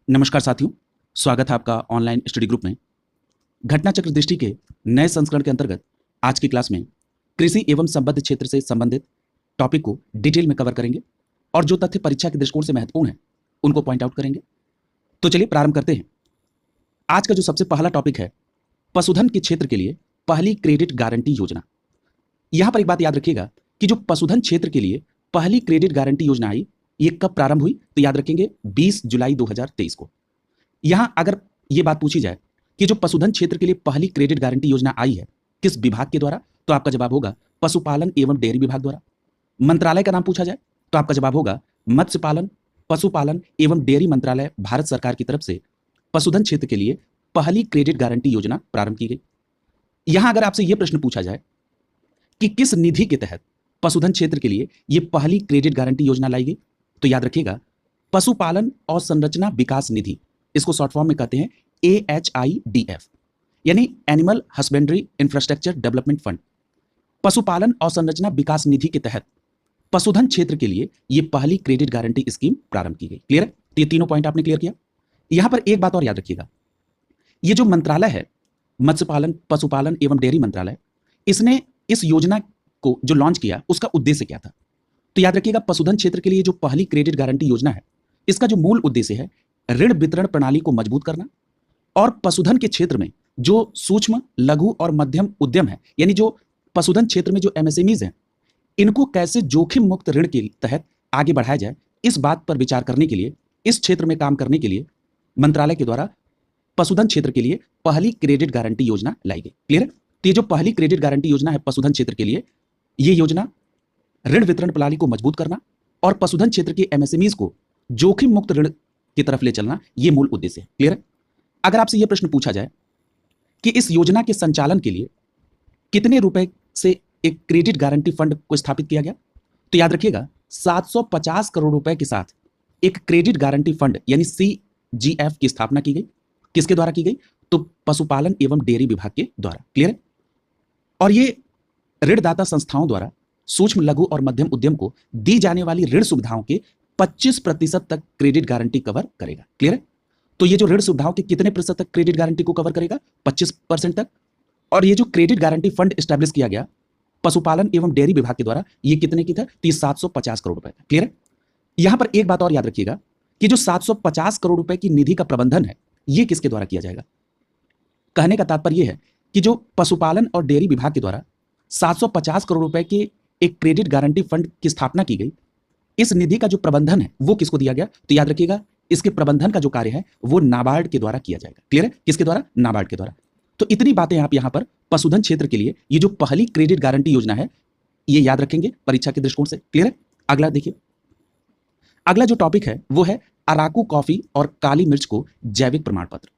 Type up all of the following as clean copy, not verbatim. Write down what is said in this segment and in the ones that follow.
नमस्कार साथियों, स्वागत है आपका ऑनलाइन स्टडी ग्रुप में। घटना चक्र दृष्टि के नए संस्करण के अंतर्गत आज की क्लास में कृषि एवं संबद्ध क्षेत्र से संबंधित टॉपिक को डिटेल में कवर करेंगे और जो तथ्य परीक्षा के दृष्टिकोण से महत्वपूर्ण है उनको पॉइंट आउट करेंगे। तो चलिए प्रारंभ करते हैं। आज का जो सबसे पहला टॉपिक है, पशुधन के क्षेत्र के लिए पहली क्रेडिट गारंटी योजना। यहां पर एक बात याद रखिएगा कि जो पशुधन क्षेत्र के लिए पहली क्रेडिट गारंटी योजना आई, ये कब प्रारंभ हुई, तो याद रखेंगे 20 जुलाई 2023 को। यहां अगर ये बात पूछी जाए कि जो पशुधन क्षेत्र के लिए पहली क्रेडिट गारंटी योजना आई है किस विभाग के द्वारा, तो आपका जवाब होगा पशुपालन एवं डेयरी विभाग द्वारा। मंत्रालय का नाम पूछा जाए तो आपका जवाब होगा मत्स्य पालन, पशुपालन एवं डेयरी मंत्रालय, भारत सरकार की तरफ से पशुधन क्षेत्र के लिए पहली क्रेडिट गारंटी योजना प्रारंभ की गई। यहां अगर आपसे यह प्रश्न पूछा जाए कि किस निधि के तहत पशुधन क्षेत्र के लिए यह पहली क्रेडिट गारंटी योजना लाई गई, तो याद रखिएगा पशुपालन और संरचना विकास निधि, इसको शॉर्ट फॉर्म में कहते हैं AHIDF, यानी animal husbandry infrastructure development fund. पशुपालन और संरचना विकास निधि के तहत पशुधन क्षेत्र के लिए यह पहली क्रेडिट गारंटी स्कीम प्रारंभ की गई। क्लियर है? तो ये तीनों पॉइंट आपने क्लियर किया। यहां पर एक बात और याद रखिएगा, ये जो मंत्रालय है मत्स्य पालन, पशुपालन एवं डेयरी मंत्रालय, इसने इस योजना को जो लॉन्च किया उसका उद्देश्य क्या था, तो याद रखिएगा पशुधन क्षेत्र के लिए जो पहली क्रेडिट गारंटी योजना है, इसका जो मूल उद्देश्य है ऋण वितरण प्रणाली को मजबूत करना और पशुधन के क्षेत्र में जो सूक्ष्म, लघु और मध्यम उद्यम है, यानी जो पशुधन क्षेत्र में जो MSMEs हैं, इनको कैसे जोखिम मुक्त ऋण के तहत आगे बढ़ाया जाए, इस बात पर विचार करने के लिए, इस क्षेत्र में काम करने के लिए मंत्रालय के द्वारा पशुधन क्षेत्र के लिए पहली क्रेडिट गारंटी योजना लाई गई। क्लियर है? तो ये जो पहली क्रेडिट गारंटी योजना है पशुधन क्षेत्र के लिए, ये योजना ऋण वितरण प्रणाली को मजबूत करना और पशुधन क्षेत्र के MSMEs को जोखिम मुक्त ऋण की तरफ ले चलना, ये मूल उद्देश्य है। क्लियर है? अगर आपसे यह प्रश्न पूछा जाए कि इस योजना के संचालन के लिए कितने रुपए से एक क्रेडिट गारंटी फंड को स्थापित किया गया, तो याद रखिएगा 750 करोड़ रुपए के साथ एक क्रेडिट गारंटी फंड यानी CGF की स्थापना की गई। किसके द्वारा की गई, तो पशुपालन एवं डेयरी विभाग के द्वारा। क्लियर है? और ये ऋणदाता संस्थाओं द्वारा सूक्ष्म, लघु और मध्यम उद्यम को दी जाने वाली ऋण सुविधाओं के 25% तक क्रेडिट गारंटी कवर करेगा। क्लियर है? तो ये जो ऋण सुविधाओं के कितने प्रतिशत तक क्रेडिट गारंटी को कवर करेगा, 25% तक। और ये जो क्रेडिट गारंटी फंड एस्टैब्लिश किया गया पशुपालन एवं डेयरी विभाग के द्वारा, ये कितने की था, 750 करोड़ रुपए। क्लियर है? यहां पर एक बात और याद रखिएगा कि जो 750 करोड़ रुपए की निधि का प्रबंधन है, ये किसके द्वारा किया जाएगा। कहने का तात्पर्य यह है कि जो पशुपालन और डेयरी विभाग के द्वारा 750 करोड़ रुपए के एक क्रेडिट गारंटी फंड की स्थापना की गई, इस निधि का जो प्रबंधन है वो किसको दिया गया, तो याद रखिएगा इसके प्रबंधन का जो कार्य है वो नाबार्ड के द्वारा किया जाएगा। क्लियर है? किसके द्वारा, नाबार्ड के द्वारा। तो इतनी बातें आप यहां पर पशुधन क्षेत्र के लिए ये जो पहली क्रेडिट गारंटी योजना है, ये याद रखेंगे परीक्षा के दृष्टिकोण से। क्लियर है? अगला देखिए, अगला जो टॉपिक है वो है अराकू कॉफी और काली मिर्च को जैविक प्रमाण पत्र।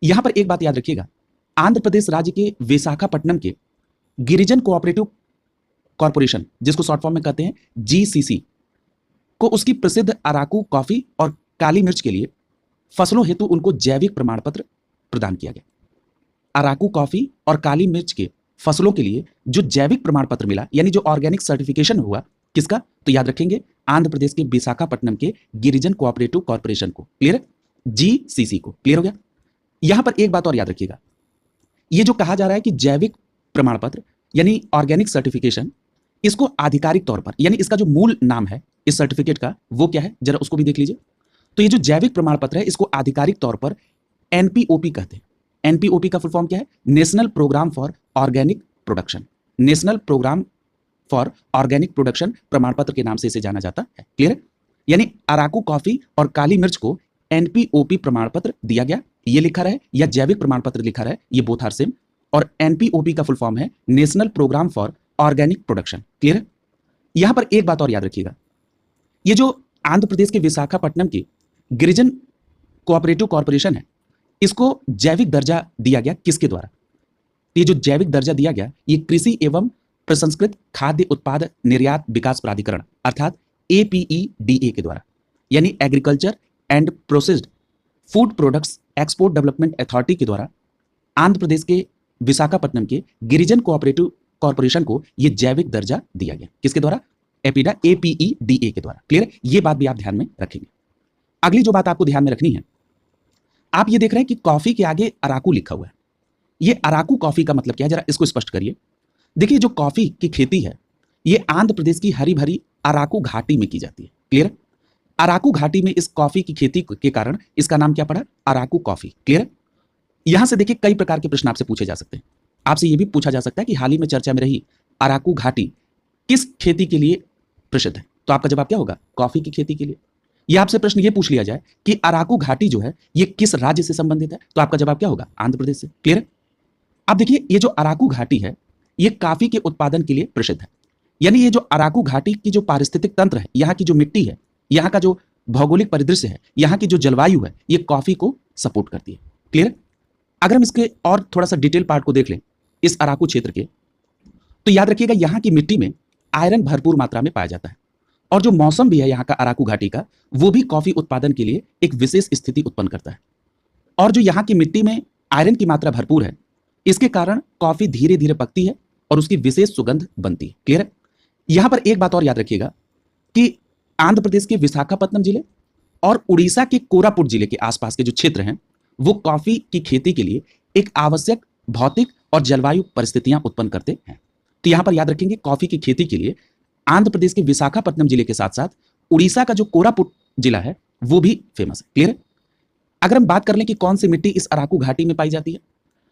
यहां पर एक बात याद रखिएगा, आंध्र प्रदेश राज्य के विशाखापट्टनम के गिरिजन कोऑपरेटिव कॉर्पोरेशन, जिसको शॉर्ट फॉर्म में कहते हैं GCC, को उसकी प्रसिद्ध अराकू कॉफी और काली मिर्च के लिए फसलों हेतु उनको जैविक प्रमाण पत्र प्रदान किया गया। अराकू कॉफी और काली मिर्च के फसलों के लिए जो जैविक प्रमाण पत्र मिला, यानी जो ऑर्गेनिक सर्टिफिकेशन हुआ, किसका, तो याद रखेंगे आंध्र प्रदेश के विशाखापट्टनम के गिरिजन कोऑपरेटिव कॉर्पोरेशन को। क्लियर है? GCC को। क्लियर हो गया? यहां पर एक बात और याद रखिएगा, ये जो कहा जा रहा है कि जैविक प्रमाण पत्र यानी ऑर्गेनिक सर्टिफिकेशन, इसको आधिकारिक तौर पर, यानी इसका जो मूल नाम है इस सर्टिफिकेट का वो क्या है, जरा उसको भी देख लीजिए। तो ये जो जैविक प्रमाण पत्र है, इसको आधिकारिक तौर पर NPOP कहते हैं। NPOP का फुल फॉर्म क्या है, national programme for organic production. National programme for organic production प्रमाण पत्र के नाम से इसे जाना जाता है। क्लियर है? यानी अराकू कॉफी और काली मिर्च को NPOP प्रमाण पत्र दिया गया, ये लिखा रहे या जैविक प्रमाण पत्र लिखा रहे, ये बोथ आर सेम। और NPOP का फुल फॉर्म है national programme for organic production. Clear है? यहां पर एक बात और याद रखिएगा, ये जो आंध्र प्रदेश के विशाखापट्टनम की गिरिजन कोऑपरेटिव कॉर्पोरेशन है, इसको जैविक दर्जा दिया गया किसके द्वारा, ये जो जैविक दर्जा दिया गया ये कृषि एवं प्रसंस्कृत खाद्य उत्पाद निर्यात विकास प्राधिकरण अर्थात APEDA के द्वारा, यानी agriculture and processed food products export development authority के द्वारा आंध्र प्रदेश के विशाखापट्टनम के गिरिजन कोऑपरेटिव कॉर्पोरेशन को यह जैविक दर्जा दिया गया। किसके द्वारा, APEDA के द्वारा। क्लियर है? ये बात भी आप ध्यान में रखेंगे। अगली जो बात आपको ध्यान में रखनी है आप ये देख रहे हैं कि कॉफी के आगे अराकू लिखा हुआ है। ये अराकू कॉफी का मतलब क्या है, जरा इसको स्पष्ट करिए। देखिए, जो कॉफी की खेती है ये आंध्र प्रदेश की हरी भरी अराकू घाटी में की जाती है। क्लियर? अराकू घाटी में इस कॉफी की खेती के कारण इसका नाम क्या पड़ा? अराकू कॉफी। क्लियर? यहां से देखिए कई प्रकार के प्रश्न आपसे पूछे जा सकते हैं। आपसे यह भी पूछा जा सकता है कि हाल ही में चर्चा में रही अराकू घाटी किस खेती के लिए प्रसिद्ध है? तो आपका जवाब क्या होगा? कॉफी की खेती के लिए। यह आपसे प्रश्न यह पूछ लिया जाए कि अराकू घाटी जो है ये किस राज्य से संबंधित है? तो आपका जवाब क्या होगा? आंध्र प्रदेश से। क्लियर? अब देखिए, ये जो अराकू घाटी है ये कॉफी के उत्पादन के लिए प्रसिद्ध है। यानी ये जो अराकू घाटी की जो पारिस्थितिक तंत्र है, यहाँ की जो मिट्टी है, यहाँ का जो भौगोलिक परिदृश्य है, यहाँ की जो जलवायु है, ये कॉफी को सपोर्ट करती है। क्लियर? अगर हम इसके और थोड़ा सा डिटेल पार्ट को देख लें इस अराकू क्षेत्र के, तो याद रखिएगा यहाँ की मिट्टी में आयरन भरपूर मात्रा में पाया जाता है और जो मौसम भी है यहाँ का अराकू घाटी का, वो भी कॉफी उत्पादन के लिए एक विशेष स्थिति उत्पन्न करता है। और जो यहाँ की मिट्टी में आयरन की मात्रा भरपूर है, इसके कारण कॉफी धीरे धीरे पकती है और उसकी विशेष सुगंध बनती है। क्लियर है? यहां पर एक बात और याद रखिएगा कि आंध्र प्रदेश के विशाखापत्तनम जिले और उड़ीसा के कोरापुट जिले के आसपास के जो क्षेत्र हैं वो कॉफी की खेती के लिए एक आवश्यक भौतिक और जलवायु परिस्थितियां उत्पन्न करते हैं। तो यहां पर याद रखेंगे कॉफी की खेती के लिए आंध्र प्रदेश के विशाखापत्तनम जिले के साथ साथ उड़ीसा का जो कोरापुट जिला है वो भी फेमस है। क्लियर है? अगर हम बात कर लें कि कौन सी मिट्टी इस अराकू घाटी में पाई जाती है,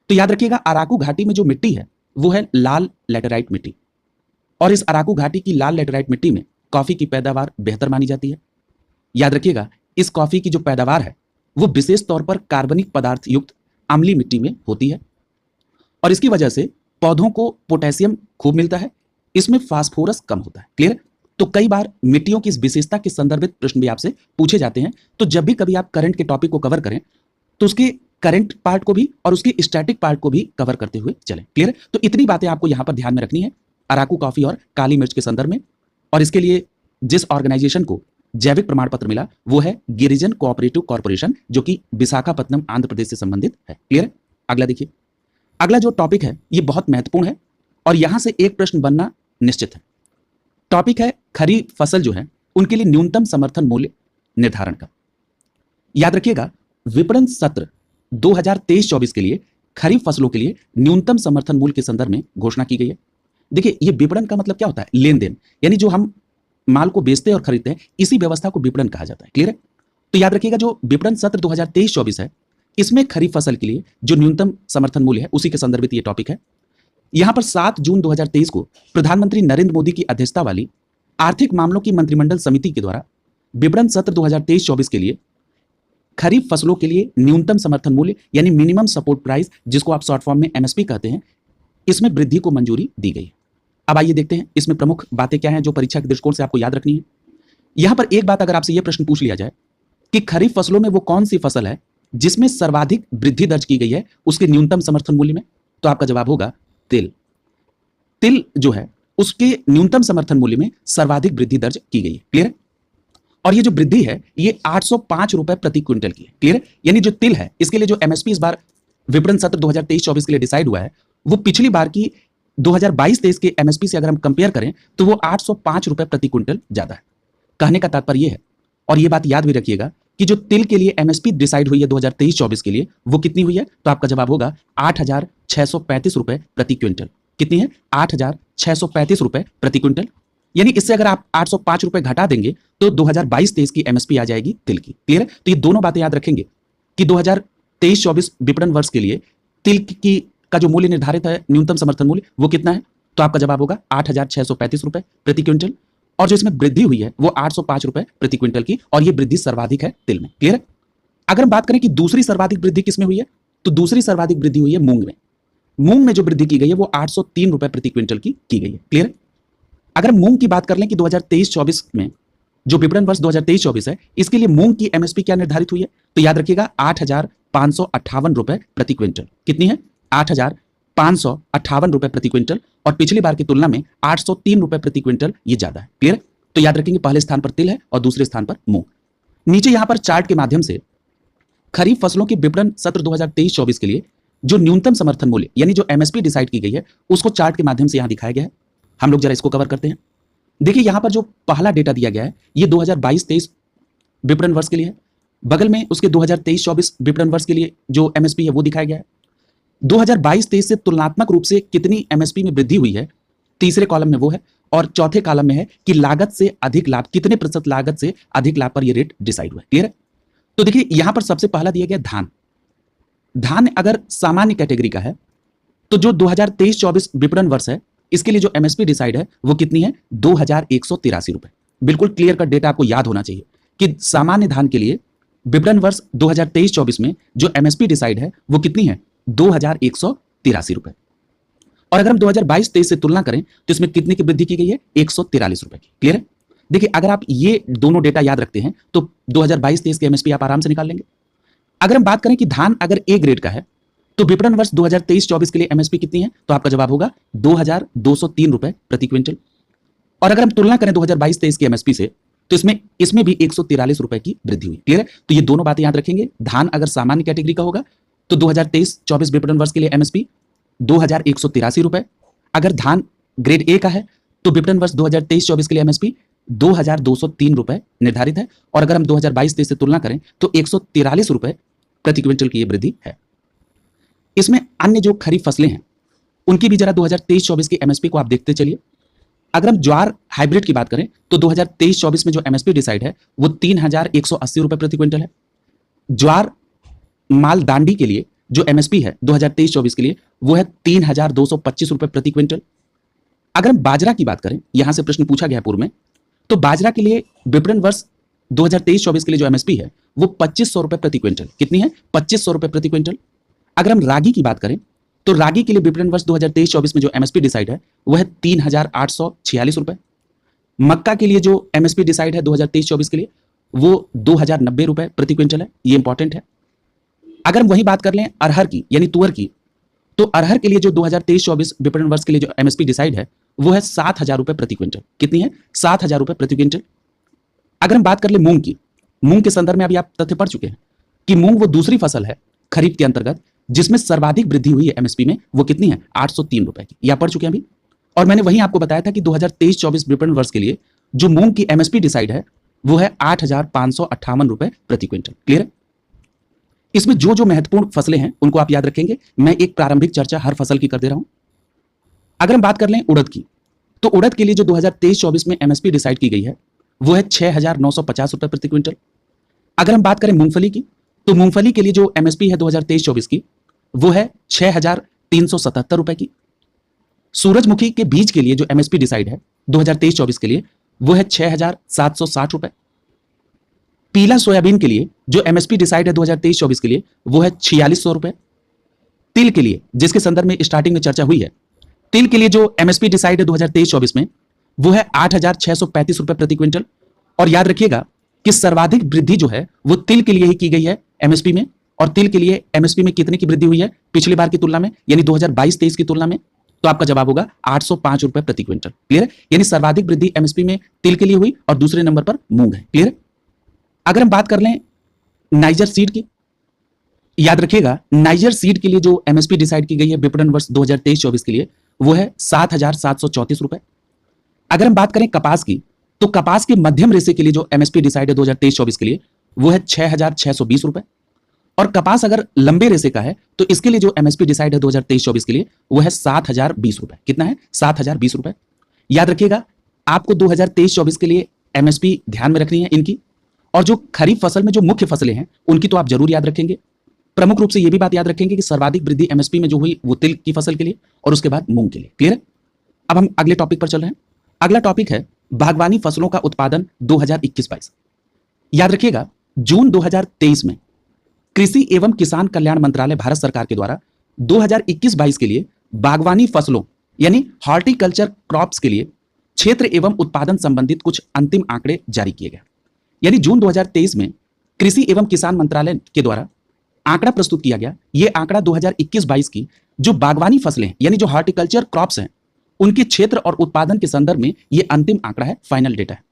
तो याद रखिएगा अराकू घाटी में जो मिट्टी है वो है लाल लैटेराइट मिट्टी और इस अराकू घाटी की लाल लैटेराइट मिट्टी में कॉफी की पैदावार बेहतर मानी जाती है। याद रखिएगा इस कॉफी की जो पैदावार है वो विशेष तौर पर कार्बनिक पदार्थ युक्त अम्लीय मिट्टी में होती है और इसकी वजह से पौधों को पोटेशियम खूब मिलता है, इसमें फास्फोरस कम होता है। क्लियर? तो कई बार मिट्टियों की इस विशेषता के संदर्भित प्रश्न भी आपसे पूछे जाते हैं। तो जब भी कभी आप करंट के टॉपिक को कवर करें तो उसके करंट पार्ट को भी और उसके स्टैटिक पार्ट को भी कवर करते हुए चलें। क्लियर? तो इतनी बातें आपको यहां पर ध्यान में रखनी है अराकू कॉफी और काली मिर्च के संदर्भ में। और इसके लिए जिस ऑर्गेनाइजेशन को जैविक प्रमाण पत्र मिला वो है गिरिजन कोऑपरेटिव कॉर्पोरेशन, जो कि विशाखापत्तनम आंध्र प्रदेश से संबंधित है। क्लियर? अगला देखिए, अगला जो टॉपिक है ये बहुत महत्वपूर्ण है और यहां से एक प्रश्न बनना निश्चित है। टॉपिक है खरीफ फसल जो है उनके लिए न्यूनतम समर्थन मूल्य निर्धारण का। याद रखिएगा विपणन सत्र 2023-24 के लिए खरीफ फसलों के लिए न्यूनतम समर्थन मूल्य के संदर्भ में घोषणा की गई है। देखिए, ये विपणन का मतलब क्या होता है? लेन देन, यानी जो हम माल को बेचते हैं और खरीदते हैं इसी व्यवस्था को विपणन कहा जाता है। क्लियर है? तो याद रखिएगा जो विपणन सत्र 2023-24 है इसमें खरीफ फसल के लिए जो न्यूनतम समर्थन मूल्य है उसी के संदर्भित ये टॉपिक है। यहां पर 7 जून 2023 को प्रधानमंत्री नरेंद्र मोदी की अध्यक्षता वाली आर्थिक मामलों की मंत्रिमंडल समिति के द्वारा विपणन सत्र 2023-24 के लिए खरीफ फसलों के लिए न्यूनतम समर्थन मूल्य यानी मिनिमम सपोर्ट प्राइस, जिसको आप शॉर्ट फॉर्म में एमएसपी कहते हैं, इसमें वृद्धि को मंजूरी दी गई है। अब आइए देखते हैं इसमें प्रमुख बातें क्या हैं जो परीक्षा के दृष्टिकोण से आपको याद रखनी है। यहां पर एक बात अगर आपसे यह प्रश्न पूछ लिया जाए कि खरीफ फसलों में वो कौन सी फसल है जिसमें सर्वाधिक वृद्धि दर्ज की गई है उसके न्यूनतम समर्थन मूल्य में, तो आपका जवाब होगा तिल। तिल जो है उसके न्यूनतम समर्थन मूल्य में सर्वाधिक वृद्धि दर्ज की गई है। क्लियर है? और ये जो वृद्धि है ये 805 रुपए प्रति क्विंटल की है। क्लियर है? यानी जो तिल है इसके लिए जो एमएसपी इस बार विपणन सत्र 2023-24 के लिए डिसाइड हुआ है वो पिछली बार की 2022-23 के एमएसपी से अगर हम कंपेयर करें तो वो 805 रुपए प्रति क्विंटल ज्यादा है। कहने का तात्पर्य ये है, और ये बात याद भी रखिएगा कि जो तिल के लिए एमएसपी डिसाइड हुई है 2023-24 के लिए वो कितनी हुई है, तो आपका जवाब होगा 8,635 रुपए प्रति क्विंटल। कितनी है? 8,635 रुपए प्रति क्विंटल। यानी इससे अगर आप 805 रुपए घटा देंगे तो 2022-23 की एमएसपी आ जाएगी तिल की। क्लियर है? तो ये दोनों बातें याद रखेंगे कि 2023-24 विपणन वर्ष के लिए तिल की का जो मूल्य निर्धारित है न्यूनतम समर्थन मूल्य वो कितना है, तो आपका जवाब होगा 8,635 रुपए प्रति क्विंटल। और जो इसमें वृद्धि हुई है वो 805 रुपए प्रति क्विंटल की, और ये वृद्धि सर्वाधिक है तिल में। क्लियर है? अगर हम बात करें कि दूसरी सर्वाधिक वृद्धि किसमें हुई है, तो दूसरी सर्वाधिक वृद्धि हुई है मूंग में। मूंग में जो वृद्धि की गई है वो 803 रुपए प्रति क्विंटल की गई है। क्लियर है? अगर मूंग की बात कर लें कि 2023-24 में जो विपणन वर्ष 2023-24 है इसके लिए मूंग की एमएसपी क्या निर्धारित हुई है, तो याद रखिएगा 8,558 रुपए प्रति क्विंटल। कितनी है? 8,558 रुपए प्रति क्विंटल, और पिछली बार की तुलना में 803 रुपए प्रति क्विंटल ये ज्यादा है। क्लियर है? तो याद रखेंगे पहले स्थान पर तिल है और दूसरे स्थान पर मूंग। नीचे यहां पर चार्ट के माध्यम से खरीफ फसलों के विपणन सत्र 2023-24 के लिए जो न्यूनतम समर्थन मूल्य यानी जो एमएसपी डिसाइड की गई है उसको चार्ट के माध्यम से यहां दिखाया गया है। हम लोग जरा इसको कवर करते हैं। देखिए यहां पर जो पहला डेटा दिया गया है ये 2022-23 विपणन वर्ष के लिए है, बगल में उसके 2023-24 विपणन वर्ष के लिए जो एमएसपी है वो दिखाया गया है। 2022-23 से तुलनात्मक रूप से कितनी एमएसपी में वृद्धि हुई है, तीसरे कॉलम में वो है, और चौथे कॉलम में है कि लागत से अधिक लाभ, कितने प्रतिशत लागत से अधिक लाभ पर यह रेट डिसाइड हुआ है। क्लियर है? तो देखिए यहां पर सबसे पहला दिया गया धान। धान अगर सामान्य कैटेगरी का है तो जो 2023-24 विपणन वर्ष है इसके लिए जो एमएसपी डिसाइड है वो कितनी है, 2183 रुपए। बिल्कुल क्लियर कट डेटा आपको याद होना चाहिए कि सामान्य धान के लिए विपणन वर्ष 2023-24 में जो एमएसपी डिसाइड है वो कितनी है, 2183 रुपए। और अगर हम 2022-23 से तुलना करें तो इसमें कितने की वृद्धि की गई है, 143 रुपए की। क्लियर है? देखिए अगर आप ये दोनों डेटा याद रखते हैं तो 2022-23 के एमएसपी आप आराम से निकाल लेंगे। अगर हम बात करें कि धान अगर ए ग्रेड का है तो विपणन वर्ष 2023-24 के लिए एमएसपी कितनी है, तो आपका जवाब होगा 2203 रुपए प्रति क्विंटल। और अगर हम तुलना करें 2022-23 के एमएसपी से तो इसमें भी 143 रुपए की वृद्धि हुई। क्लियर है? तो ये दोनों बातें याद रखेंगे। धान अगर सामान्य कैटेगरी का होगा तो 2023-24 विपणन वर्ष के लिए एमएसपी 2183 रुपए। अगर धान ग्रेड ए का है तो विपणन वर्ष 2023-24 के लिए एमएसपी 2203 रुपए निर्धारित है। और अगर हम 2022-23 से तुलना करें तो 143 रुपए प्रति क्विंटल की यह वृद्धि है। इसमें अन्य जो खरीफ फसलें हैं उनकी भी जरा 2023-24 की एमएसपी को आप देखते चलिए। अगर हम ज्वार हाइब्रिड की बात करें तो 2023-24 में जो एमएसपी डिसाइड है वो 3180 रुपए प्रति क्विंटल है। ज्वार माल दांडी के लिए जो एमएसपी है 2023-24 के लिए वो है 3225 रुपए प्रति क्विंटल। अगर हम बाजरा की बात करें, यहां से प्रश्न पूछा गया पूर्व में, तो बाजरा के लिए विपणन वर्ष 2023-24 के लिए जो एमएसपी है वो 2500 रुपए प्रति क्विंटल, कितनी है, 2500 रुपए प्रति क्विंटल। अगर हम रागी की बात करें तो रागी के लिए विपणन वर्ष 2023-24 में जो एमएसपी डिसाइड है वो है 3846 रुपए। मक्का के लिए जो एमएसपी डिसाइड है 2023-24 के लिए वो 2090 रुपए प्रति क्विंटल है। ये इंपॉर्टेंट है। अगर हम वही बात कर लें अरहर की यानी तुअर की, तो अरहर के लिए जो 2023-24 विपणन वर्ष के लिए जो एमएसपी डिसाइड है वो है 7000 रुपए प्रति क्विंटल, कितनी है, 7000 रुपए प्रति क्विंटल। अगर हम बात कर ले मूंग की, मूंग के संदर्भ में अभी आप तथ्य पढ़ चुके हैं कि मूंग वो दूसरी फसल है खरीफ के अंतर्गत जिसमें सर्वाधिक वृद्धि हुई है एमएसपी में, वो कितनी है, 803 रुपए की। यह पढ़ चुके हैं अभी। और मैंने वहीं आपको बताया था कि 2023-24 विपणन वर्ष के लिए जो मूंग की एमएसपी डिसाइड है वो है 8558 रुपए प्रति क्विंटल। क्लियर है? इसमें जो जो महत्वपूर्ण फसलें हैं उनको आप याद रखेंगे। मैं एक प्रारंभिक चर्चा हर फसल की कर दे रहा हूं। अगर हम बात कर लें उड़द की, तो उड़द के लिए जो 2023-24 में एमएसपी डिसाइड की गई है वो है 6950 रुपए प्रति क्विंटल। अगर हम बात करें मूंगफली की, तो मूंगफली के लिए जो एमएसपी है 2023-24 की वो है 6377 रुपए की। सूरजमुखी के बीज के लिए जो एमएसपी डिसाइड है 2023-24 के लिए वो है 6760 रुपए। पीला सोयाबीन के लिए जो एमएसपी डिसाइड है 2023-24 के लिए वो है 4600 रुपए। तिल के लिए, जिसके संदर्भ में स्टार्टिंग में चर्चा हुई है, तिल के लिए जो एमएसपी डिसाइड है 2023-24 में वो है 8635 रुपए प्रति क्विंटल। और याद रखिएगा कि सर्वाधिक वृद्धि जो है वो तिल के लिए ही की गई है एमएसपी में। और तिल के लिए एमएसपी में कितने की वृद्धि हुई है पिछली बार की तुलना में, यानी 2022-23 की तुलना में, तो आपका जवाब होगा 805 रुपए प्रति क्विंटल। क्लियर है? यानी सर्वाधिक वृद्धि एमएसपी में तिल के लिए हुई और दूसरे नंबर पर मूंग है। क्लियर है? अगर हम बात कर लें नाइजर सीड की, याद रखिएगा नाइजर सीड के लिए जो एमएसपी डिसाइड की गई है विपणन वर्ष 2023-24 के लिए वो है 7734 रुपए। अगर हम बात करें कपास की, तो कपास के मध्यम रेशे के लिए जो एमएसपी डिसाइड है 2023-24 के लिए वो है 6620 रुपए। और कपास अगर लंबे रेशे का है तो इसके लिए जो एमएसपी डिसाइड है 2023-24 के लिए वो है 7020 रुपए। कितना है? 7020 रुपए। याद रखिएगा आपको 2023-24 के लिए एमएसपी ध्यान में रखनी है इनकी। और जो खरीफ फसल में जो मुख्य फसलें हैं उनकी तो आप जरूर याद रखेंगे। प्रमुख रूप से यह भी बात याद रखेंगे कि सर्वाधिक वृद्धि एमएसपी में जो हुई वो तिल की फसल के लिए और उसके बाद मूंग के लिए। क्लियर है? अब हम अगले टॉपिक पर चल रहे हैं। अगला टॉपिक है बागवानी फसलों का उत्पादन 2021-22। याद रखिएगा जून 2023 में कृषि एवं किसान कल्याण मंत्रालय भारत सरकार के द्वारा 2021-22 के लिए बागवानी फसलों यानी हॉर्टिकल्चर क्रॉप्स के लिए क्षेत्र एवं उत्पादन संबंधित कुछ अंतिम आंकड़े जारी किए गए। यानी जून 2023 में कृषि एवं किसान मंत्रालय के द्वारा आंकड़ा प्रस्तुत किया गया। यह आंकड़ा 2021-22 की जो बागवानी फसलें यानी जो हॉर्टिकल्चर क्रॉप्स हैं उनके क्षेत्र और उत्पादन के संदर्भ में यह अंतिम आंकड़ा है, फाइनल डेटा है।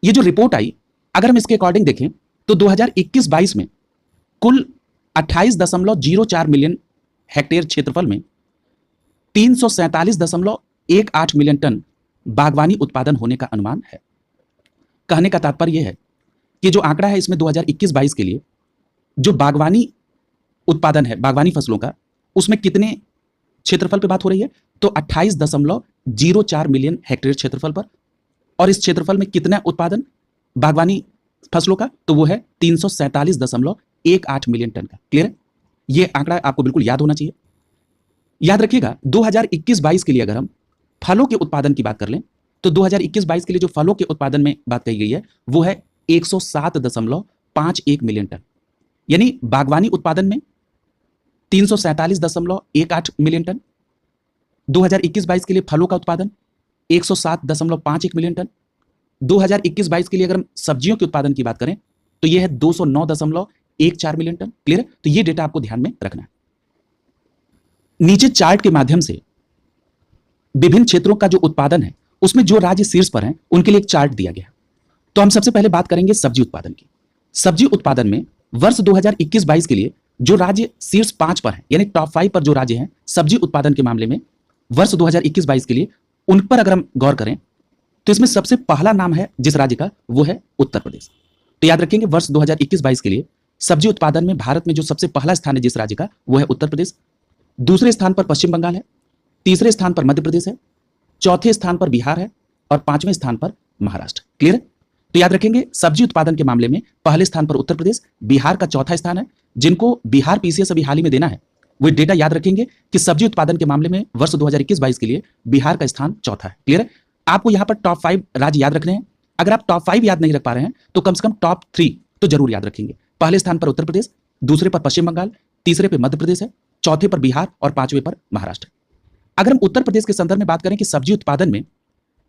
ये जो रिपोर्ट आई, अगर हम इसके अकॉर्डिंग देखें तो 2021-22 में कुल 28.04 मिलियन हेक्टेयर क्षेत्रफल में 347.18 मिलियन टन बागवानी उत्पादन होने का अनुमान है। कहने का तात्पर्य यह है कि जो आंकड़ा है इसमें 2021-22 के लिए जो बागवानी उत्पादन है, बागवानी फसलों का, उसमें कितने क्षेत्रफल पे बात हो रही है, तो 28.04 मिलियन हेक्टेयर क्षेत्रफल पर। और इस क्षेत्रफल में कितना उत्पादन बागवानी फसलों का, तो वो है 347.18 मिलियन टन का। क्लियर है? ये आंकड़ा आपको बिल्कुल याद होना चाहिए। याद रखिएगा 2021-22 के लिए अगर हम फलों के उत्पादन की बात कर लें, तो 2021-22 के लिए जो फलों के उत्पादन में बात कही गई है वो है 107.51 मिलियन टन। यानी बागवानी उत्पादन में 347.18 मिलियन टन, 2021-22 के लिए फलों का उत्पादन 107.51 मिलियन टन, 2021-22 के लिए अगर हम सब्जियों के उत्पादन की बात करें तो यह है 209.14 मिलियन टन। क्लियर है? तो ये डेटा आपको ध्यान में रखना है। नीचे चार्ट के माध्यम से विभिन्न क्षेत्रों का जो उत्पादन है उसमें जो राज्य शीर्ष पर हैं उनके लिए एक चार्ट दिया गया। तो हम सबसे पहले बात करेंगे सब्जी उत्पादन की। सब्जी उत्पादन में वर्ष 2021-22 के लिए जो राज्य शीर्ष 5 पर हैं, यानी टॉप 5 पर जो राज्य हैं सब्जी उत्पादन के मामले में वर्ष 2021-22 के लिए, उन पर अगर हम गौर करें तो इसमें सबसे पहला नाम है जिस राज्य का, वो है उत्तर प्रदेश। तो याद रखेंगे वर्ष 2021-22 के लिए सब्जी उत्पादन में भारत में जो सबसे पहला स्थान है जिस राज्य का, वो है उत्तर प्रदेश। दूसरे स्थान पर पश्चिम बंगाल है, तीसरे स्थान पर मध्य प्रदेश है, चौथे स्थान पर बिहार है और पांचवें स्थान पर महाराष्ट्र। क्लियर है? तो याद रखेंगे सब्जी उत्पादन के मामले में पहले स्थान पर उत्तर प्रदेश, बिहार का चौथा स्थान है। जिनको बिहार पीसीएस अभी हाल ही में देना है वो डेटा याद रखेंगे कि सब्जी उत्पादन के मामले में वर्ष 2021-22 के लिए बिहार का स्थान चौथा है। क्लियर है? आपको यहां पर टॉप 5 राज्य याद रखने हैं। अगर आप टॉप 5 याद नहीं रख पा रहे हैं तो कम से कम टॉप 3 तो जरूर याद रखेंगे। पहले स्थान पर उत्तर प्रदेश, दूसरे पर पश्चिम बंगाल, तीसरे पर मध्य प्रदेश है, चौथे पर बिहार और पांचवें पर महाराष्ट्र। अगर हम उत्तर प्रदेश के संदर्भ में बात करें कि सब्जी उत्पादन में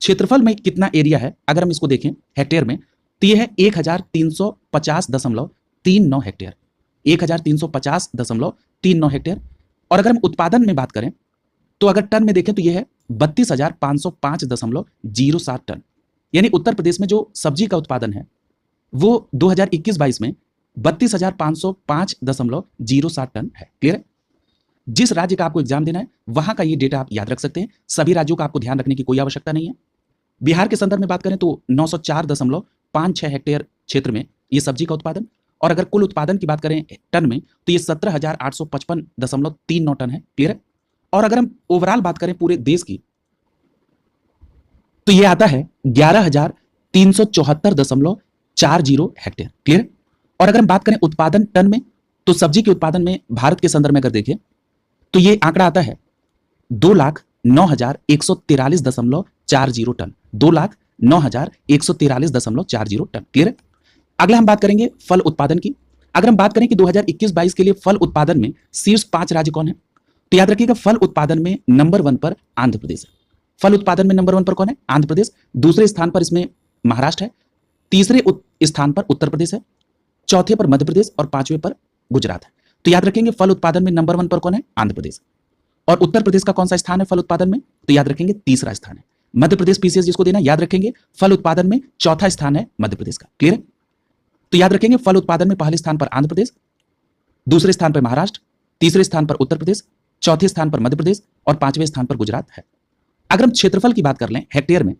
क्षेत्रफल में कितना एरिया है, अगर हम इसको देखें हेक्टेयर में, तो यह है 1350.39 हेक्टेयर, 1350.39 हेक्टेयर। और अगर हम उत्पादन में बात करें तो अगर टन में देखें तो यह है 32,505.07 टन। यानी उत्तर प्रदेश में जो सब्जी का उत्पादन है वो 2021-22 में 32,505.07 टन है। क्लियर है? जिस राज्य का आपको एग्जाम देना है वहां का ये डेटा आप याद रख सकते हैं। सभी राज्यों का आपको ध्यान रखने की कोई आवश्यकता नहीं है। बिहार के संदर्भ में बात करें तो 904.56 हेक्टेयर क्षेत्र में ये सब्जी का उत्पादन, और अगर कुल उत्पादन की बात करें टन में तो ये 17,855.39 टन है। क्लियर है? और अगर हम ओवरऑल बात करें पूरे देश की तो ये आता है 11,374.40 हेक्टेयर। क्लियर? और अगर हम बात करें उत्पादन टन में तो सब्जी के उत्पादन में भारत के संदर्भ में अगर देखें तो ये आंकड़ा आता है 2,09,143.40 टन, 2,09,143.40 टन। क्लियर है? अगला हम बात करेंगे फल उत्पादन की। अगर हम बात करें कि 2021-22 के लिए फल उत्पादन में शीर्ष 5 राज्य कौन है, तो याद रखिएगा फल उत्पादन में नंबर 1 पर आंध्र प्रदेश है। फल उत्पादन में नंबर 1 पर कौन है? आंध्र प्रदेश। दूसरे स्थान पर इसमें महाराष्ट्र है, तीसरे स्थान पर उत्तर प्रदेश है, चौथे पर मध्य प्रदेश और पांचवें पर गुजरात है। तो याद रखेंगे फल उत्पादन में नंबर 1 पर कौन है? आंध्र प्रदेश। और उत्तर प्रदेश का कौन सा स्थान है फल उत्पादन में, तो याद रखेंगे तीसरा स्थान है। मध्य प्रदेश पीसीएस जिसको देना याद रखेंगे फल उत्पादन में चौथा स्थान है मध्य प्रदेश का। क्लियर है? तो याद रखेंगे फल उत्पादन में पहले स्थान पर आंध्र प्रदेश, दूसरे स्थान पर महाराष्ट्र, तीसरे स्थान पर उत्तर प्रदेश, चौथे स्थान पर मध्य प्रदेश और पांचवें स्थान पर गुजरात है। अगर हम क्षेत्रफल की बात कर लें हेक्टेयर में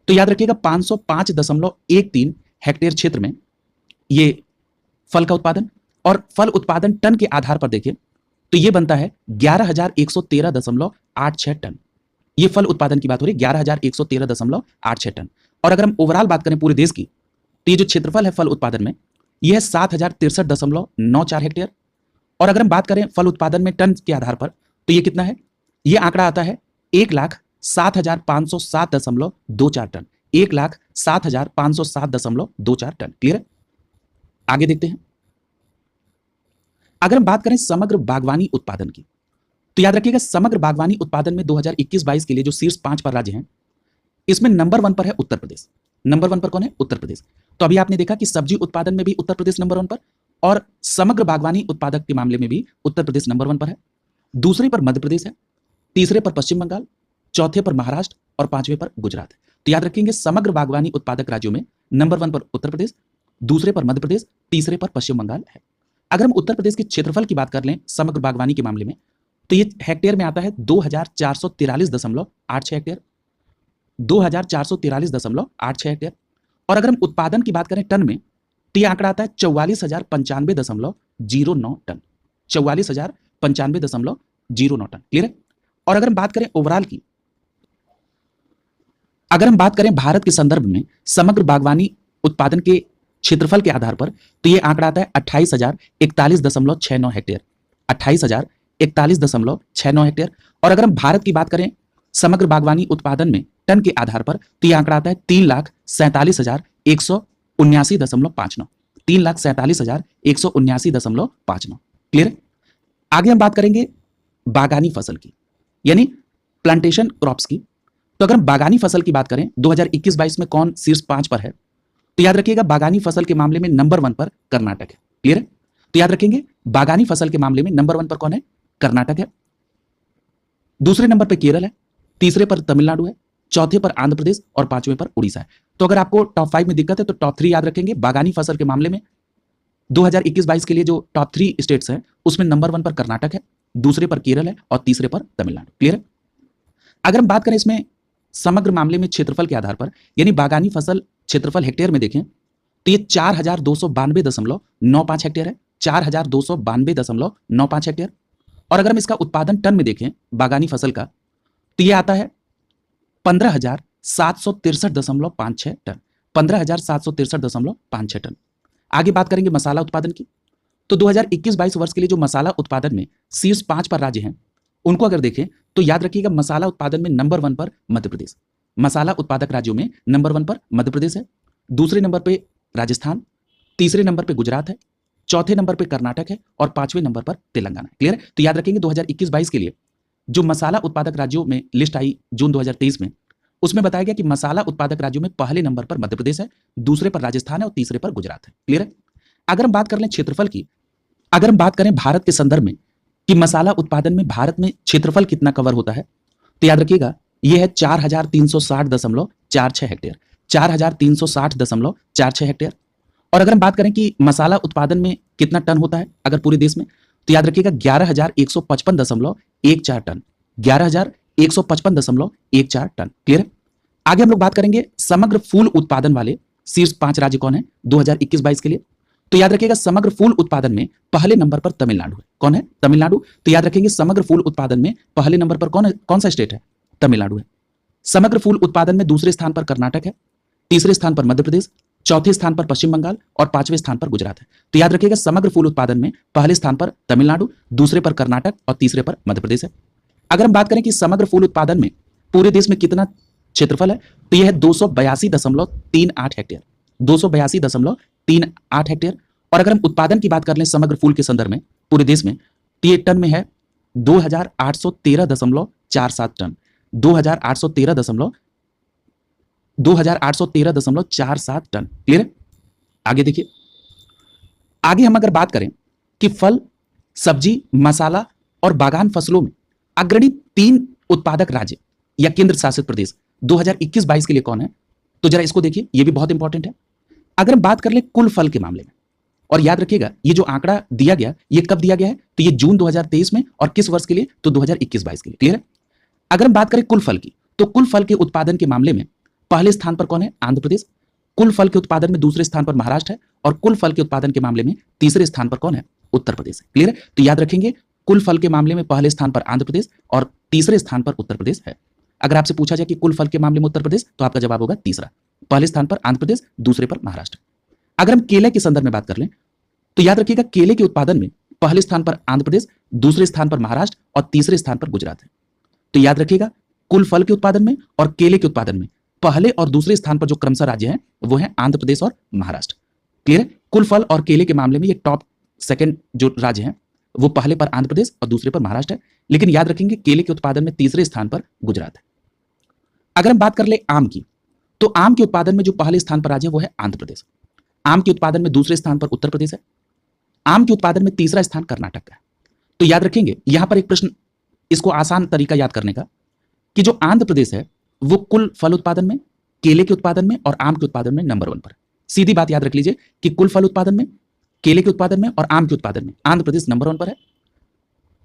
तो याद रखिएगा 505.13 हेक्टेयर क्षेत्र में ये फल का उत्पादन, और फल उत्पादन टन के आधार पर देखें तो ये बनता है 11,113.86 टन। ये फल उत्पादन की बात हो रही है, 11,113.86 टन। और अगर हम ओवरऑल बात करें पूरे देश की तो ये जो क्षेत्रफल है फल उत्पादन में यह है 7,063.94 हेक्टेयर। और अगर हम बात करें फल उत्पादन में टन के आधार पर तो ये कितना है, ये आंकड़ा आता है 1,07,507.24 टन, 1,07,507.24 टन। क्लियर है? आगे देखते हैं। अगर हम बात करें समग्र बागवानी उत्पादन की तो याद रखिएगा समग्र बागवानी उत्पादन में 2021-22 के लिए जो शीर्ष 5 पर राज्य हैं इसमें नंबर 1 पर है उत्तर प्रदेश। नंबर 1 पर कौन है? उत्तर प्रदेश। तो अभी आपने देखा कि सब्जी उत्पादन में भी उत्तर प्रदेश नंबर 1 पर, और समग्र बागवानी उत्पादक के मामले में भी उत्तर प्रदेश नंबर 1 पर है। दूसरे पर मध्य प्रदेश है, तीसरे पर पश्चिम बंगाल, चौथे पर महाराष्ट्र और पांचवें पर गुजरात है। तो याद रखेंगे समग्र बागवानी उत्पादक राज्यों में नंबर 1 पर उत्तर प्रदेश, दूसरे पर मध्य प्रदेश, तीसरे पर पश्चिम बंगाल है। अगर हम उत्तर प्रदेश के क्षेत्रफल की बात कर लें समग्र बागवानी के मामले में तो ये हेक्टेयर में आता है 2,443.86 हेक्टेयर, 2,443.86 हेक्टेयर। और अगर हम उत्पादन की बात करें टन में तो ये आंकड़ा आता है 44,095.09 टन। 44,095.09 टन। क्लियर है। और अगर हम बात करें ओवरऑल की, अगर हम बात करें भारत के संदर्भ में समग्र बागवानी उत्पादन के क्षेत्रफल के आधार पर, तो ये आंकड़ा आता है 28,041.69 हेक्टेयर। 28,041.69 हेक्टेयर। और अगर हम भारत की बात करें समग्र बागवानी उत्पादन में टन के आधार पर, तो यह आंकड़ा आता है 3,47,179.59। 3,47,179.59। क्लियर है। आगे हम बात करेंगे बागानी फसल की, यानी प्लांटेशन क्रॉप्स की। तो अगर हम बागानी फसल की बात करें 2021-22 में कौन शीर्ष 5 पर है, तो याद रखिएगा बागानी फसल के मामले में नंबर 1 पर कर्नाटक है। क्लियर है। तो याद रखेंगे बागानी फसल के मामले में नंबर 1 पर कौन है, कर्नाटक है। दूसरे नंबर पर केरल है, तीसरे पर तमिलनाडु है, चौथे पर आंध्र प्रदेश और पांचवें पर उड़ीसा है। तो अगर आपको टॉप 5 में दिक्कत है तो टॉप 3 याद रखेंगे। बागानी फसल के मामले में 2021-22 के लिए जो टॉप 3 स्टेट्स हैं उसमें नंबर 1 पर कर्नाटक है, दूसरे पर केरल है और तीसरे पर तमिलनाडु। क्लियर है। अगर हम बात करें इसमें समग्र मामले में क्षेत्रफल के आधार पर, यानी बागानी फसल क्षेत्रफल हेक्टेयर में देखें तो ये 4,292.95 हेक्टेयर है। 4,292.95 हेक्टेयर। और अगर हम इसका उत्पादन टन में देखें बागानी फसल का, तो ये आता है 15,763.56 टन। 15,763.56 टन। आगे बात करेंगे मसाला उत्पादन की, तो 2021-22 वर्ष के लिए जो मसाला उत्पादन में शीर्ष 5 पर राज्य हैं उनको अगर देखें तो याद रखिएगा मसाला उत्पादन में नंबर 1 पर मध्य प्रदेश। मसाला उत्पादक राज्यों में नंबर 1 पर मध्य प्रदेश है, दूसरे नंबर पे राजस्थान, तीसरे नंबर पे गुजरात है, चौथे नंबर पे कर्नाटक है और पांचवें नंबर पर तेलंगाना है। क्लियर है। तो याद रखेंगे 2021-22 के लिए जो मसाला उत्पादक राज्यों में लिस्ट आई जून 2023 में, उसमें बताया गया कि मसाला उत्पादक राज्यों में पहले नंबर पर मध्य प्रदेश है, दूसरे पर राजस्थान है और तीसरे पर गुजरात है। क्लियर है। अगर हम बात कर लें क्षेत्रफल की, अगर हम बात करें भारत के संदर्भ में कि मसाला उत्पादन में भारत में क्षेत्रफल कितना कवर होता है, तो याद रखिएगा यह है 4,360.46 हेक्टेयर। 4,360.46 हेक्टेयर। और अगर हम बात करें कि मसाला उत्पादन में कितना टन होता है अगर पूरे देश में, तो याद रखिएगा 11,155.14 टन। 11,155.14 टन। क्लियर है। आगे हम लोग बात करेंगे समग्र फूल उत्पादन वाले शीर्ष 5 राज्य कौन है 2021-22 के लिए, तो याद रखिएगा समग्र फूल उत्पादन में पहले नंबर पर तमिलनाडु है। कौन है, तमिलनाडु। तो याद रखेंगे समग्र फूल उत्पादन में पहले नंबर पर कौन है, कौन सा स्टेट है, तमिलनाडु है। समग्र फूल उत्पादन में दूसरे स्थान पर कर्नाटक है, तीसरे स्थान पर मध्य प्रदेश, चौथे स्थान पर पश्चिम बंगाल और पांचवें स्थान पर गुजरात है। तो याद रखिएगा समग्र फूल उत्पादन में पहले स्थान पर तमिलनाडु, दूसरे पर कर्नाटक और तीसरे पर मध्य प्रदेश है। अगर हम बात करें कि समग्र फूल उत्पादन में पूरे देश में कितना क्षेत्रफल है, तो यह है 282.38 हेक्टेयर। 282.38 हेक्टेयर। और अगर हम उत्पादन की बात कर लें समग्र फूल के संदर्भ में पूरे देश में, तो ये टन में है 2,813.47 टन। 2,813.47 टन। क्लियर है। आगे देखिए, आगे हम अगर बात करें कि फल, सब्जी, मसाला और बागान फसलों में अग्रणी 3 उत्पादक राज्य या केंद्र शासित प्रदेश 2021-22 के लिए कौन है, तो जरा इसको देखिए, ये भी बहुत इंपॉर्टेंट है। अगर हम बात कर ले कुल फल के मामले में, और याद रखिएगा ये जो आंकड़ा दिया गया ये कब दिया गया है, तो ये जून 2023 में, और किस वर्ष के लिए, तो 2021-22 के लिए। क्लियर है। अगर हम बात करें कुल फल की, तो कुल फल के उत्पादन के मामले में पहले स्थान पर कौन है, आंध्र प्रदेश। कुल फल के उत्पादन में दूसरे स्थान पर महाराष्ट्र है और कुल फल के उत्पादन के मामले में तीसरे स्थान पर कौन है, उत्तर प्रदेश है। क्लियर है। तो याद रखेंगे कुल फल के मामले में पहले स्थान पर आंध्र प्रदेश और तीसरे स्थान पर उत्तर प्रदेश है। अगर आपसे पूछा जाए कि कुल फल के मामले में उत्तर प्रदेश, तो आपका जवाब होगा तीसरा। पहले स्थान पर आंध्र प्रदेश, दूसरे पर महाराष्ट्र। अगर हम केले के संदर्भ में बात कर लें, तो याद रखिएगा केले के उत्पादन में पहले स्थान पर आंध्र प्रदेश, दूसरे स्थान पर महाराष्ट्र और तीसरे स्थान पर गुजरात है। तो याद रखिएगा कुल फल के उत्पादन में और केले के उत्पादन में पहले और दूसरे स्थान पर जो क्रमशः राज्य हैं वो है आंध्र प्रदेश और महाराष्ट्र। क्लियर है। कुल फल और केले के मामले में ये टॉप सेकंड जो राज्य हैं वो पहले पर आंध्र प्रदेश और दूसरे पर महाराष्ट्र है, लेकिन याद रखेंगे केले के उत्पादन में तीसरे स्थान पर गुजरात है। अगर हम बात कर ले आम की, तो आम के उत्पादन में जो पहले स्थान पर राज्य है वो है आंध्र प्रदेश। आम के उत्पादन में दूसरे स्थान पर उत्तर प्रदेश है। आम के उत्पादन में तीसरा स्थान कर्नाटक का है। तो याद रखेंगे यहां पर एक प्रश्न, इसको आसान तरीका याद करने का, कि जो आंध्र प्रदेश है वो कुल फल उत्पादन में, केले के उत्पादन में और आम के उत्पादन में नंबर 1 पर। सीधी बात याद रख लीजिए कि कुल फल उत्पादन में, केले के उत्पादन में और आम के उत्पादन में आंध्र प्रदेश नंबर 1 पर है।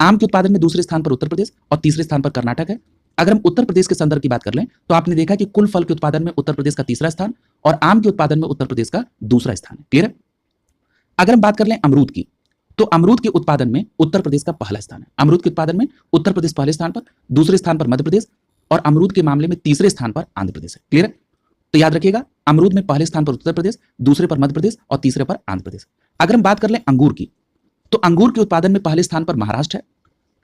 आम के उत्पादन में दूसरे स्थान पर उत्तर प्रदेश और तीसरे स्थान पर कर्नाटक है। अगर हम उत्तर प्रदेश के संदर्भ की बात कर लें तो आपने देखा कि कुल फल के उत्पादन में उत्तर प्रदेश का तीसरा स्थान और आम के उत्पादन में उत्तर प्रदेश का दूसरा स्थान है। क्लियर है। अगर हम बात कर लें अमरूद की, तो अमरूद के उत्पादन में उत्तर प्रदेश का पहला स्थान है। अमरूद के उत्पादन में उत्तर प्रदेश पहले स्थान पर, दूसरे स्थान पर मध्य प्रदेश और अमरूद के मामले में तीसरे स्थान पर आंध्र प्रदेश है। क्लियर है? तो याद रखिएगा, अमरूद में पहले स्थान पर उत्तर प्रदेश, दूसरे पर मध्य प्रदेश और तीसरे पर आंध्र प्रदेश। अगर हम बात कर लें अंगूर की, तो अंगूर के उत्पादन में पहले स्थान पर महाराष्ट्र है,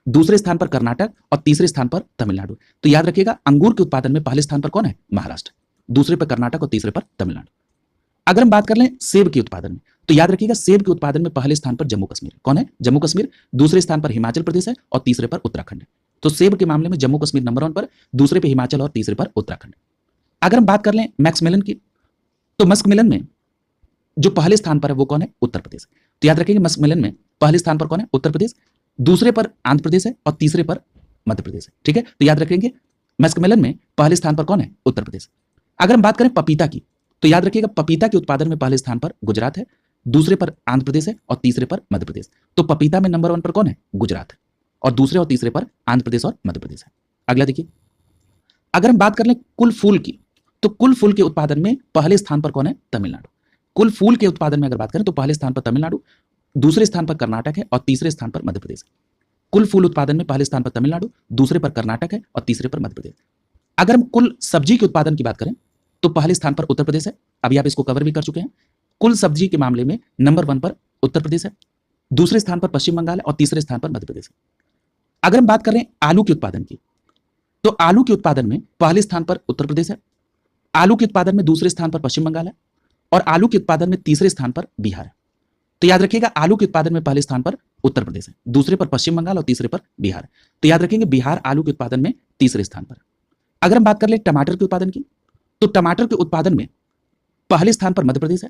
दूसरे स्थान पर कर्नाटक और तीसरे स्थान पर तमिलनाडु। तो याद रखिएगा, अंगूर के उत्पादन में पहले स्थान पर कौन है? महाराष्ट्र, दूसरे पर कर्नाटक और तीसरे पर तमिलनाडु। अगर हम बात कर लें सेब के उत्पादन में, तो याद रखिएगा, सेब के उत्पादन में पहले स्थान पर जम्मू कश्मीर। कौन है? जम्मू कश्मीर। दूसरे स्थान पर हिमाचल प्रदेश है और तीसरे पर उत्तराखंड है। तो सेब के मामले में जम्मू कश्मीर नंबर 1 पर, दूसरे पर हिमाचल और तीसरे पर उत्तराखंड। अगर हम बात कर लें मैक्समेलन की, तो मस्कमेलन में जो पहले स्थान पर है वो कौन है? उत्तर प्रदेश। तो याद रखिएगा, मस्कमेलन में पहले स्थान पर कौन है? उत्तर प्रदेश, दूसरे पर आंध्र प्रदेश है और तीसरे पर मध्य प्रदेश है। ठीक है, तो याद रखेंगे, मस्कमेलन में पहले स्थान पर कौन है? उत्तर प्रदेश। अगर हम बात करें पपीता की, तो याद रखिएगा, पपीता के उत्पादन में पहले स्थान पर गुजरात है, दूसरे पर आंध्र प्रदेश है और तीसरे पर मध्य प्रदेश। तो पपीता में नंबर 1 पर कौन है? गुजरात है और दूसरे और तीसरे पर आंध्र प्रदेश और मध्य प्रदेश है। अगला देखिए, अगर हम बात कर लें कुल फूल की, तो कुल फूल के उत्पादन में पहले स्थान पर कौन है? तमिलनाडु। कुल फूल के उत्पादन में अगर बात करें तो पहले स्थान पर तमिलनाडु, दूसरे स्थान पर कर्नाटक है और तीसरे स्थान पर मध्य प्रदेश। कुल फूल उत्पादन में पहले स्थान पर तमिलनाडु, दूसरे पर कर्नाटक है और तीसरे पर मध्य प्रदेश। अगर हम कुल सब्जी के उत्पादन की बात करें तो पहले स्थान पर उत्तर प्रदेश है, अभी आप इसको कवर भी कर चुके हैं। कुल सब्जी के मामले में नंबर 1 पर उत्तर प्रदेश है, दूसरे स्थान पर पश्चिम बंगाल है और तीसरे स्थान पर मध्य प्रदेश है। अगर हम बात करें आलू के उत्पादन की, तो आलू के उत्पादन में पहले स्थान पर उत्तर प्रदेश है, आलू के उत्पादन में दूसरे स्थान पर पश्चिम बंगाल है और आलू के उत्पादन में तीसरे स्थान पर बिहार है। तो याद रखिएगा, आलू के उत्पादन में पहले स्थान पर उत्तर प्रदेश है, दूसरे पर पश्चिम बंगाल और तीसरे पर बिहार। तो याद रखेंगे, बिहार आलू के उत्पादन में तीसरे स्थान पर। अगर हम बात कर ले टमाटर के उत्पादन की, तो टमाटर के उत्पादन में पहले स्थान पर मध्य प्रदेश है,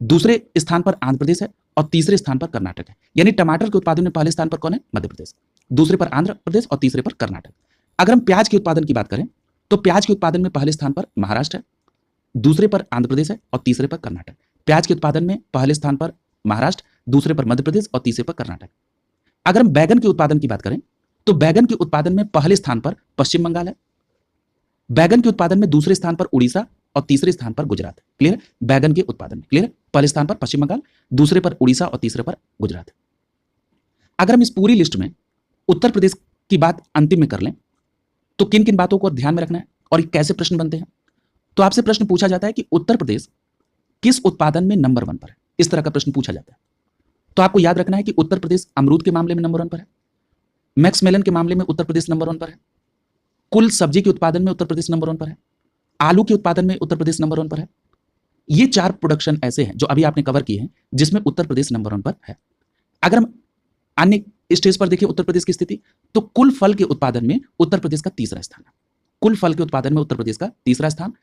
दूसरे स्थान पर आंध्र प्रदेश है और तीसरे स्थान पर कर्नाटक है। यानी टमाटर के उत्पादन में पहले स्थान पर कौन है? मध्य प्रदेश, दूसरे पर आंध्र प्रदेश और तीसरे पर कर्नाटक। अगर हम प्याज के उत्पादन की बात करें तो प्याज के उत्पादन में पहले स्थान पर महाराष्ट्र है, दूसरे पर आंध्र प्रदेश है और तीसरे पर कर्नाटक। प्याज के उत्पादन में पहले स्थान पर महाराष्ट्र, दूसरे पर मध्य प्रदेश और तीसरे पर कर्नाटक। अगर हम बैगन के उत्पादन की बात करें तो बैगन के उत्पादन में पहले स्थान पर पश्चिम बंगाल है, बैगन के उत्पादन में दूसरे स्थान पर उड़ीसा और तीसरे स्थान पर गुजरात है। क्लियर है? बैगन के उत्पादन में क्लियर है, पहले स्थान पर पश्चिम बंगाल, दूसरे पर उड़ीसा और तीसरे पर गुजरात है। अगर हम इस पूरी लिस्ट में उत्तर प्रदेश की बात अंतिम में कर लें तो किन किन बातों को ध्यान में रखना है और कैसे प्रश्न बनते हैं, तो आपसे प्रश्न पूछा जाता है कि उत्तर प्रदेश किस उत्पादन में नंबर 1 पर है। इस तरह का प्रश्न पूछा जाता है। तो आपको याद रखना है कि उत्तर प्रदेश अमरूद के मामले में नंबर 1 पर है, मैक्समेलन के मामले में उत्तर प्रदेश नंबर 1 पर है, कुल सब्जी के उत्पादन में उत्तर प्रदेश नंबर 1 पर है, आलू के उत्पादन में उत्तर प्रदेश नंबर 1 पर है। ये 4 प्रोडक्शन ऐसे हैं जो अभी आपने कवर किए हैं जिसमें उत्तर प्रदेश नंबर 1 पर है। अगर हम अन्य स्टेज पर देखें उत्तर प्रदेश की स्थिति, तो कुल फल के उत्पादन में उत्तर प्रदेश का तीसरा स्थान है। कुल फल के उत्पादन में उत्तर प्रदेश का तीसरा स्थान,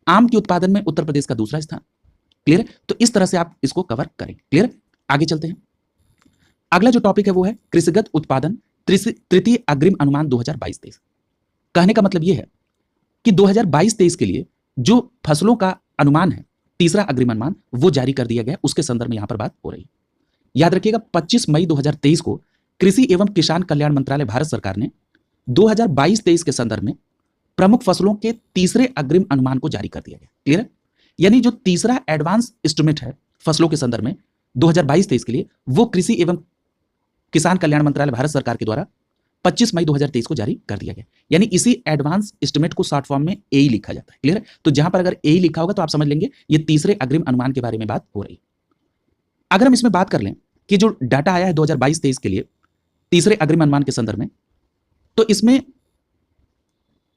आम के उत्पादन में उत्तर प्रदेश का दूसरा स्थान। क्लियर है? तो इस तरह से आप इसको कवर करें। क्लियर? आगे चलते हैं। अगला जो टॉपिक है वो है कृषिगत उत्पादन तृतीय अग्रिम अनुमान 2022-23। कहने का मतलब ये है कि 2022-23 के लिए जो फसलों का अनुमान है, तीसरा अग्रिम अनुमान, वो जारी कर दिया गया, उसके संदर्भ में यहां पर बात हो रही है। याद रखिएगा, 25 मई 2023 को कृषि एवं किसान कल्याण मंत्रालय भारत सरकार ने 2022-23 के संदर्भ में प्रमुख फसलों के तीसरे अग्रिम अनुमान को जारी कर दिया गया। क्लियर है? यानी जो तीसरा एडवांस एस्टिमेट है फसलों के संदर्भ में 2022-23 के लिए, वो कृषि एवं किसान कल्याण मंत्रालय भारत सरकार के द्वारा 25 मई 2023 को जारी कर दिया गया। यानी इसी एडवांस एस्टिमेट को शॉर्ट फॉर्म में एई लिखा जाता है। क्लियर है? तो जहां पर अगर एई लिखा होगा तो आप समझ लेंगे ये तीसरे अग्रिम अनुमान के बारे में बात हो रही है। अगर हम इसमें बात कर लें कि जो डाटा आया है 2022-23 के लिए तीसरे अग्रिम अनुमान के संदर्भ में, तो इसमें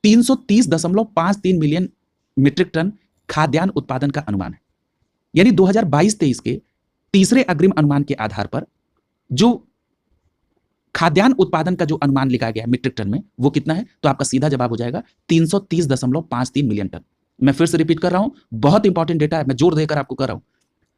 330.53 मिलियन मीट्रिक टन खाद्यान्न उत्पादन का अनुमान है। यानी 2022-23 के तीसरे अग्रिम अनुमान के आधार पर जो खाद्यान्न उत्पादन का जो अनुमान लिखा गया है मीट्रिक टन में, वो कितना है? तो आपका सीधा जवाब हो जाएगा 330.53 मिलियन टन। मैं फिर से रिपीट कर रहा हूं, बहुत इंपॉर्टेंट डेटा है, मैं जोर देकर आपको कर रहा हूं।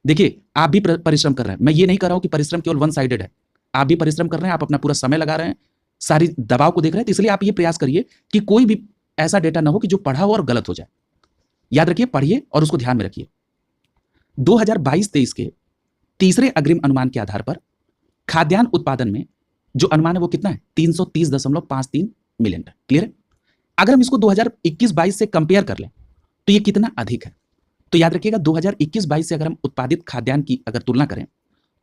देखिए, आप भी परिश्रम कर रहे हैं, मैं ये नहीं कर रहा हूं कि परिश्रम केवल वन साइडेड है। आप भी परिश्रम कर रहे हैं, आप अपना पूरा समय लगा रहे हैं, सारी दबाव को देख रहे हैं, तो इसलिए आप ये प्रयास करिए कि कोई भी ऐसा डेटा ना हो कि जो पढ़ा हो और गलत हो जाए। याद रखिए, पढ़िए और उसको ध्यान में रखिए। 2022-23 के तीसरे अग्रिम अनुमान के आधार पर खाद्यान्न उत्पादन में जो अनुमान है वो कितना है? 330.53 मिलियन टन। क्लियर है? अगर हम इसको 2021-22 से कंपेयर कर लें तो ये कितना अधिक है? तो याद रखिएगा, 2021-22 से अगर हम उत्पादित खाद्यान्न की अगर तुलना करें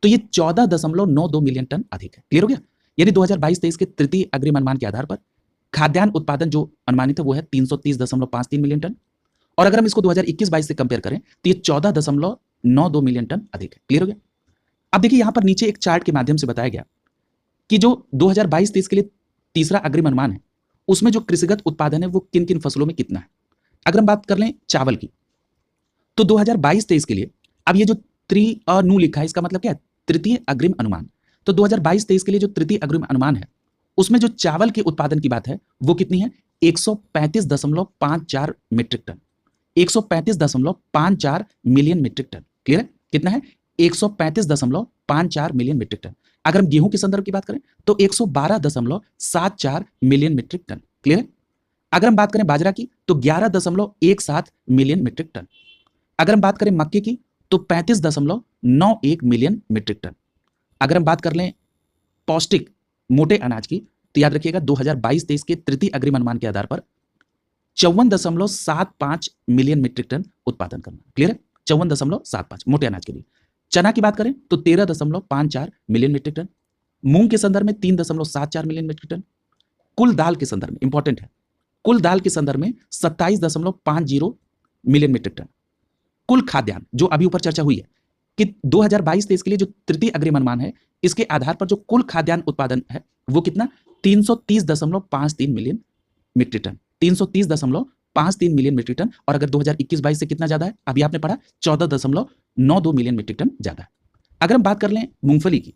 तो ये 14.92 मिलियन टन अधिक है। क्लियर हो गया? यानी 2022-23 के तृतीय अग्रिम अनुमान के आधार पर खाद्यान्न उत्पादन जो अनुमानित है वो है 330.53 मिलियन टन, और अगर हम इसको 2021-22 से कंपेयर करें तो ये 14.92 मिलियन टन अधिक है। क्लियर हो गया? अब देखिए यहां पर नीचे एक चार्ट के माध्यम से बताया गया कि जो 2022-23 के लिए तीसरा अग्रिम अनुमान है उसमें जो कृषिगत उत्पादन है वो किन किन फसलों में कितना है। अगर हम बात कर लें चावल की, तो 2022-23 के लिए अब ये जो नु लिखा है इसका मतलब क्या है? तृतीय अग्रिम अनुमान। तो 2022-23 के लिए जो तृतीय अग्रिम अनुमान है उसमें जो चावल के उत्पादन की बात है वो कितनी है? 135.54 metric tonne, 135.54 million metric tonne. Clear है? कितना है? 135.54 मिलियन मीट्रिक टन। अगर हम गेहूं के संदर्भ की बात करें तो 112.74 मिलियन मीट्रिक टन। क्लियर है? अगर हम बात करें बाजरा की तो 11.17 मिलियन मीट्रिक टन। अगर हम बात करें मक्के की तो 35.91 मिलियन मीट्रिक टन। अगर हम बात कर लें पौष्टिक मोटे अनाज की तो याद रखिएगा 2022-23 के तृतीय अग्रिम अनुमान के आधार पर 54.75 मिलियन मीट्रिक टन उत्पादन करना। क्लियर है? 54.75 मोटे अनाज के लिए। चना की बात करें तो 13.54 मिलियन मीट्रिक टन। मूंग के संदर्भ में 3.74 मिलियन मीट्रिक टन। कुल दाल के संदर्भ में इंपॉर्टेंट है, कुल दाल के संदर्भ में 27.50 मिलियन मीट्रिक टन। कुल खाद्यान्न जो अभी ऊपर चर्चा हुई है कि 2022-23 के लिए जो तृतीय अग्रिम अनुमान है इसके आधार पर जो कुल खाद्यान्न उत्पादन है वो कितना? 330.53 million metric tonne, 330.53 million metric tonne. और अगर 2021-22 से कितना ज्यादा है? अभी आपने पढ़ा 14.92 मिलियन मीट्रिक टन ज्यादा है। अगर हम बात कर लें मूंगफली की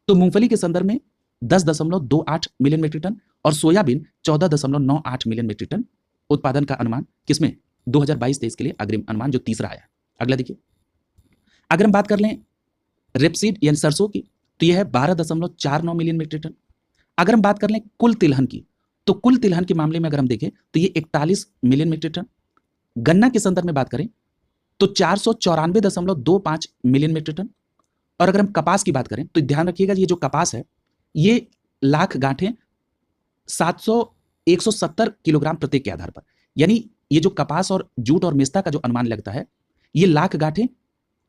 तो मूंगफली के संदर्भ में 10.28 मिलियन मीट्रिक टन और सोयाबीन 14.98 मिलियन मीट्रिक टन उत्पादन का अनुमान किसमें? 2022-23 के लिए अग्रिम अनुमान जो तीसरा आया। अगला देखिए, अगर हम बात कर लें रेपसीड यानी सरसों की तो यह है 12.49 मिलियन मीट्रिक टन। अगर हम बात कर लें कुल तिलहन की तो कुल तिलहन के मामले में अगर हम देखें तो ये 41 मिलियन मीट्रिक टन। गन्ना के संदर्भ में बात करें तो 494.25 मिलियन मीट्रिक टन। और अगर हम कपास की बात करें तो ध्यान रखिएगा ये जो कपास है ये लाख गांठें 170 किलोग्राम प्रति के आधार पर, यानी ये जो कपास और जूट और मेस्ता का जो अनुमान लगता है ये लाख गांठें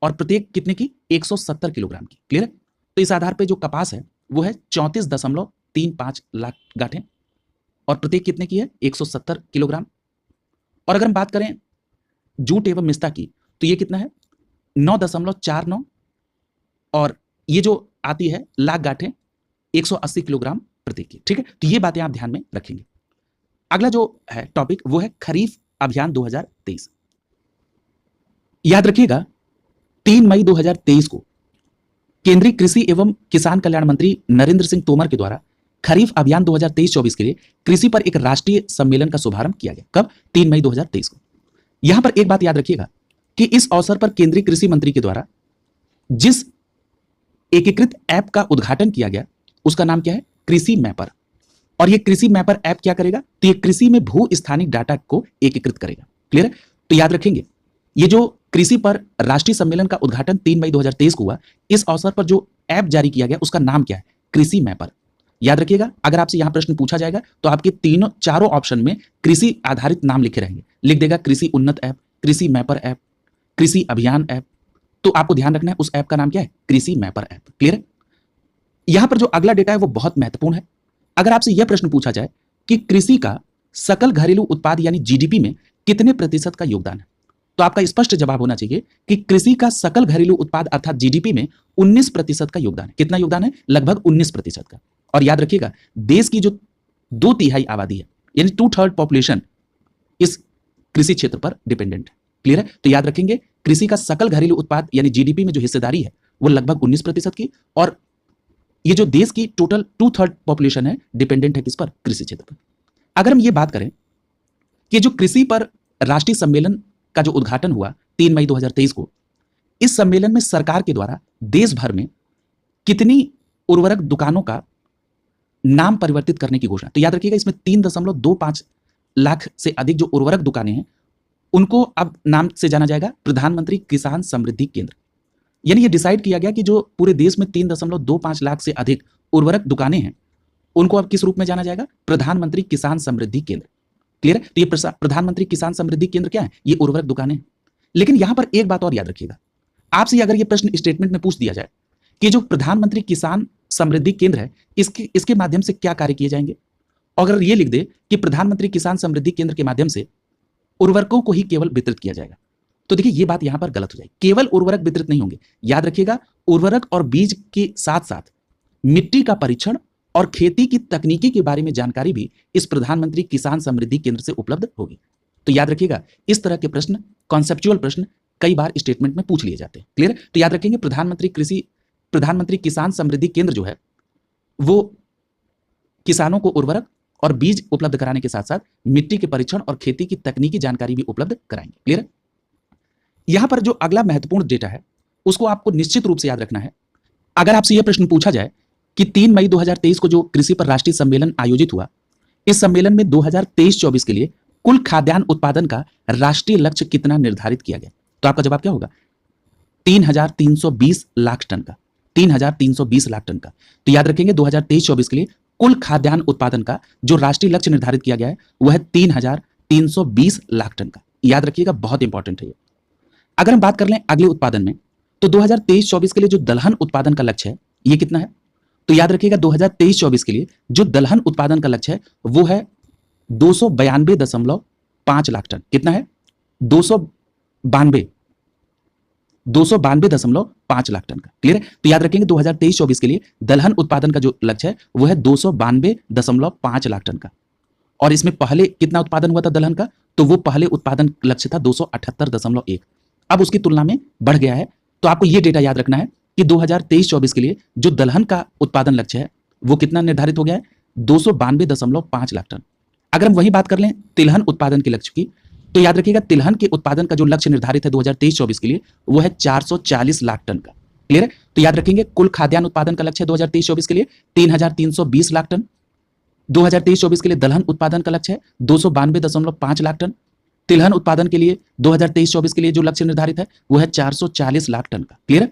और प्रत्येक कितने की? 170 किलोग्राम की। क्लियर है? तो इस आधार पे जो कपास है वो है 34.35 लाख गांठें और प्रत्येक कितने की है? 170 किलोग्राम। और अगर हम बात करें जूट एवं मेस्ता की तो ये कितना है? 9.49 और ये जो आती है लाख गांठें 180 किलोग्राम प्रत्येक की। ठीक है? तो ये बातें आप ध्यान में रखेंगे। अगला जो है टॉपिक वो है खरीफ अभियान 2023। याद रखिएगा 3 मई 2023 को केंद्रीय कृषि एवं किसान कल्याण मंत्री नरेंद्र सिंह तोमर के द्वारा खरीफ अभियान 2023-24 के लिए कृषि पर एक राष्ट्रीय सम्मेलन का शुभारंभ किया गया। कब? 3 मई 2023 को। यहां पर एक बात याद रखिएगा कि इस अवसर पर केंद्रीय कृषि मंत्री के द्वारा जिस एकीकृत ऐप का उद्घाटन किया गया उसका नाम क्या है? कृषि मैपर। और ये कृषि मैपर ऐप क्या करेगा? तो ये कृषि में भू स्थानिक डाटा को एकीकृत करेगा। क्लियर है? तो याद रखेंगे ये जो कृषि पर राष्ट्रीय सम्मेलन का उद्घाटन 3 मई 2023 को हुआ, इस अवसर पर जो ऐप जारी किया गया उसका नाम क्या है? कृषि मैपर। याद रखिएगा अगर आपसे यहां प्रश्न पूछा जाएगा तो आपके चारों ऑप्शन में कृषि आधारित नाम लिखे रहेंगे। लिख देगा कृषि उन्नत ऐप, कृषि मैपर ऐप, कृषि अभियान ऐप। तो आपको ध्यान रखना है उस ऐप का नाम क्या है? कृषि मैपर ऐप। क्लियर है? यहां पर जो अगला डेटा है वो बहुत महत्वपूर्ण है। अगर आपसे यह प्रश्न पूछा जाए कि कृषि का सकल घरेलू उत्पाद यानी जीडीपी में कितने प्रतिशत का योगदान है, तो आपका स्पष्ट जवाब होना चाहिए कि कृषि का सकल घरेलू उत्पाद अर्थात जीडीपी में 19% का योगदान है। कितना योगदान है? लगभग 19% का। और याद रखिएगा देश की जो 2/3 आबादी है यानी 2/3 पॉपुलेशन इस कृषि क्षेत्र पर डिपेंडेंट है। क्लियर है? तो याद रखेंगे कृषि का सकल घरेलू उत्पाद यानी जीडीपी में जो हिस्सेदारी है वो लगभग 19% की, और ये जो देश की टोटल 2/3 पॉपुलेशन है डिपेंडेंट है किस पर? कृषि क्षेत्र पर। अगर हम ये बात करें कि जो कृषि पर राष्ट्रीय सम्मेलन का जो उद्घाटन हुआ 3 मई 2023 को, इस सम्मेलन में सरकार के द्वारा देश भर में कितनी उर्वरक दुकानों का नाम परिवर्तित करने की घोषणा। तो याद रखिएगा इसमें 3.25 लाख से अधिक जो उर्वरक दुकानें हैं उनको अब नाम से जाना जाएगा प्रधानमंत्री किसान समृद्धि केंद्र। यानी ये डिसाइड किया गया कि जो पूरे देश में 3.25 लाख से अधिक उर्वरक दुकानें हैं उनको अब किस रूप में जाना जाएगा? प्रधानमंत्री किसान समृद्धि केंद्र। क्लियर है? तो ये प्रधानमंत्री किसान समृद्धि केंद्र क्या है? ये उर्वरक दुकानें। लेकिन यहां पर एक बात और याद रखिएगा, आपसे अगर ये प्रश्न स्टेटमेंट में पूछ दिया जाए कि जो प्रधानमंत्री किसान समृद्धि केंद्र है इसके इसके माध्यम से क्या कार्य किए जाएंगे। और अगर ये लिख दे कि प्रधानमंत्री किसान समृद्धि केंद्र के माध्यम से उर्वरकों को ही केवल वितरित किया जाएगा, तो देखिए ये बात यहां पर गलत हो जाएगी। केवल उर्वरक वितरित नहीं होंगे, याद रखिएगा, उर्वरक और बीज के साथ साथ मिट्टी का परीक्षण और खेती की तकनीकी के बारे में जानकारी भी इस प्रधानमंत्री किसान समृद्धि केंद्र से उपलब्ध होगी। तो याद रखिएगा, इस तरह के प्रश्न, कॉन्सेप्चुअल प्रश्न कई बार स्टेटमेंट में पूछ लिए जाते हैं। क्लियर? तो याद रखेंगे, प्रधानमंत्री किसान समृद्धि केंद्र जो है वो किसानों को उर्वरक और बीज उपलब्ध कराने के साथ साथ मिट्टी के परीक्षण और खेती की तकनीकी जानकारी भी उपलब्ध कराएंगे। क्लियर? यहां पर जो अगला महत्वपूर्ण डेटा है उसको आपको निश्चित रूप से याद रखना है। अगर आपसे यह प्रश्न पूछा जाए कि 3 मई 2023 को जो कृषि पर राष्ट्रीय सम्मेलन आयोजित हुआ, इस सम्मेलन में 2023-24 के लिए कुल खाद्यान्न उत्पादन का राष्ट्रीय लक्ष्य कितना निर्धारित किया गया, तो आपका जवाब क्या होगा? 3,320 लाख टन का। 3,320 लाख टन का। तो याद रखेंगे 2023-24 के लिए कुल खाद्यान्न उत्पादन का जो राष्ट्रीय लक्ष्य निर्धारित किया गया है वह 3,320 लाख टन का। याद रखिएगा, बहुत इंपॉर्टेंट है ये। अगर हम बात कर लें अगले उत्पादन में, तो 2023-24 के लिए जो दलहन उत्पादन का लक्ष्य है ये कितना है? तो याद रखिएगा 2023-24 के लिए जो दलहन उत्पादन का लक्ष्य है वो है 292.5 लाख टन। कितना है? 292.5 लाख टन का। क्लियर है? तो याद रखेंगे 2023-24 के लिए दलहन उत्पादन का जो लक्ष्य है वो है 292.5 लाख टन का। और इसमें पहले कितना उत्पादन हुआ था दलहन का? तो वो पहले उत्पादन लक्ष्य था 278.1। अब उसकी तुलना में बढ़ गया है। तो आपको ये डेटा याद रखना है कि 2023-24 के लिए जो दलहन का उत्पादन लक्ष्य है वो कितना निर्धारित हो गया है? 292.5 लाख टन। अगर हम वही बात कर लें तिलहन उत्पादन के लक्ष्य की, तो याद रखिएगा तिलहन के उत्पादन का जो लक्ष्य निर्धारित है 2023-24 के लिए वो है 440 लाख टन का। क्लियर है? तो याद रखेंगे कुल खाद्यान्न उत्पादन का लक्ष्य है 2023-24 के लिए 3,320 लाख टन। 2023-24 के लिए दलहन उत्पादन का लक्ष्य है 292.5 लाख टन। तिलहन उत्पादन के लिए 2023-24 के लिए जो लक्ष्य निर्धारित है वो है 440 लाख टन का। क्लियर है?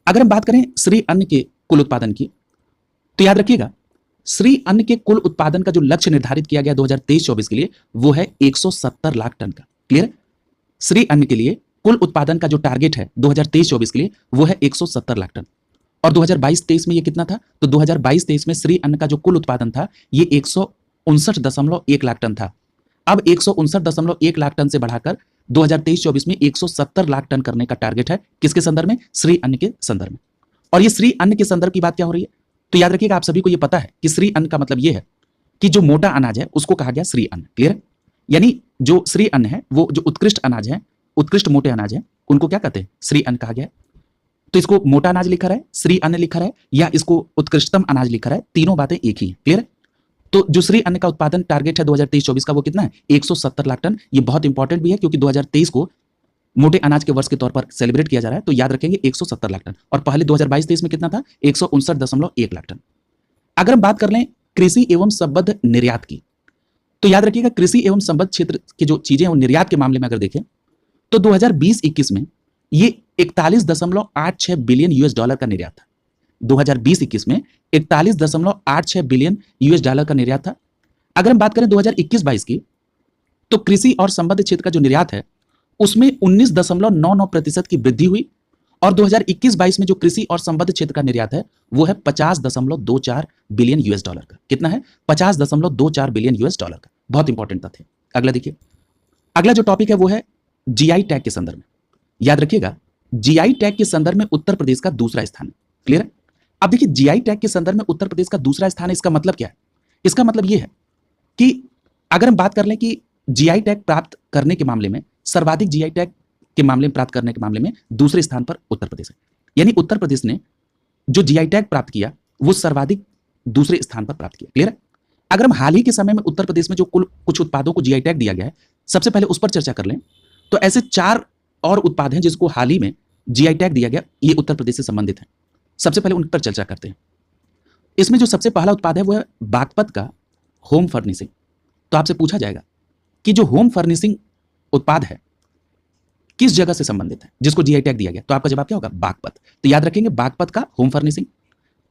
अगर हम बात करें श्री अन्न के कुल उत्पादन की, तो याद रखिएगा श्री अन्न के कुल उत्पादन का जो लक्ष्य निर्धारित किया गया 2023-24 के लिए वो है 170 लाख टन का। क्लियर? श्री अन्न के लिए कुल उत्पादन का जो टारगेट है 2023-24 के लिए वो है 170 लाख टन। और 2022-23 में ये कितना था? तो 2022-23 में श्री अन्न का जो कुल उत्पादन था ये 159.1 लाख टन था। अब 159.1 लाख टन से बढ़ाकर 2023-24 में 170 लाख टन करने का टारगेट है। किसके संदर्भ में? श्री अन्न के संदर्भ में। और ये श्री अन्न के संदर्भ की बात क्या हो रही है? तो याद रखिएगा, आप सभी को ये पता है कि श्री अन्न का मतलब ये है कि जो मोटा अनाज है उसको कहा गया श्री अन्न। क्लियर? यानी जो श्री अन्न है वो जो उत्कृष्ट अनाज है, उत्कृष्ट मोटे अनाज है, उनको क्या कहते हैं? श्री अन्न कहा गया है। तो इसको मोटा अनाज लिखा है, श्री अन्न लिखा है, या इसको उत्कृष्टतम अनाज लिखा है, तीनों बातें एक ही है। क्लियर? तो जो श्री अन्न का उत्पादन टारगेट है 2023-24 का वो कितना है? 170 लाख टन। ये बहुत इंपॉर्टेंट भी है क्योंकि 2023 को मोटे अनाज के वर्ष के तौर पर सेलिब्रेट किया जा रहा है। तो याद रखेंगे 170 लाख टन। और पहले 2022-23 में कितना था? 159.1 लाख टन। अगर हम बात कर लें कृषि एवं संबद्ध निर्यात की, तो याद रखिएगा कृषि एवं संबद्ध क्षेत्र की जो चीजें हैं निर्यात के मामले में अगर देखें तो 2020-21 में ये 41.86 बिलियन यूएस डॉलर का निर्यात था। 2020-21 में 41.86 बिलियन यूएस डॉलर का निर्यात था। अगर हम बात करें 2021-22 की, तो कृषि और संबद्ध क्षेत्र का जो निर्यात है उसमें 19.99% की वृद्धि हुई। और 2021-22 में जो कृषि और संबद्ध क्षेत्र का निर्यात है वो है 50.24 बिलियन यूएस डॉलर का। कितना है? 50.24 बिलियन यूएस डॉलर का। बहुत इंपॉर्टेंट तथ्य। अगला देखिए, अगला जो टॉपिक है वो है जीआई टैग के संदर्भ में। याद रखिएगा जीआई टैग के संदर्भ में उत्तर प्रदेश का दूसरा स्थान है। क्लियर है? अब देखिए जीआई टैग के संदर्भ में उत्तर प्रदेश का दूसरा स्थान है, इसका मतलब क्या है? इसका मतलब यह है कि अगर हम बात कर लें कि जीआई टैग प्राप्त करने के मामले में सर्वाधिक जीआई टैग के मामले में प्राप्त करने के मामले में दूसरे स्थान पर उत्तर प्रदेश है। यानी उत्तर प्रदेश ने जो जीआई टैग प्राप्त किया वो सर्वाधिक दूसरे स्थान पर प्राप्त किया। क्लियर है? अगर हम हाल ही के समय में उत्तर प्रदेश में जो कुछ उत्पादों को जीआई टैग दिया गया है, सबसे पहले उस पर चर्चा कर लें तो ऐसे 4 और उत्पाद हैं जिसको हाल ही में जीआई टैग दिया गया, ये उत्तर प्रदेश से संबंधित है। सबसे पहले उन पर चर्चा करते हैं। इसमें जो सबसे पहला उत्पाद है वो है बागपत का होम फर्निशिंग। तो आपसे पूछा जाएगा कि जो होम फर्निशिंग उत्पाद है किस जगह से संबंधित है जिसको जीआई टैग दिया गया, तो आपका जवाब क्या होगा? बागपत। तो याद रखेंगे बागपत का होम फर्निशिंग।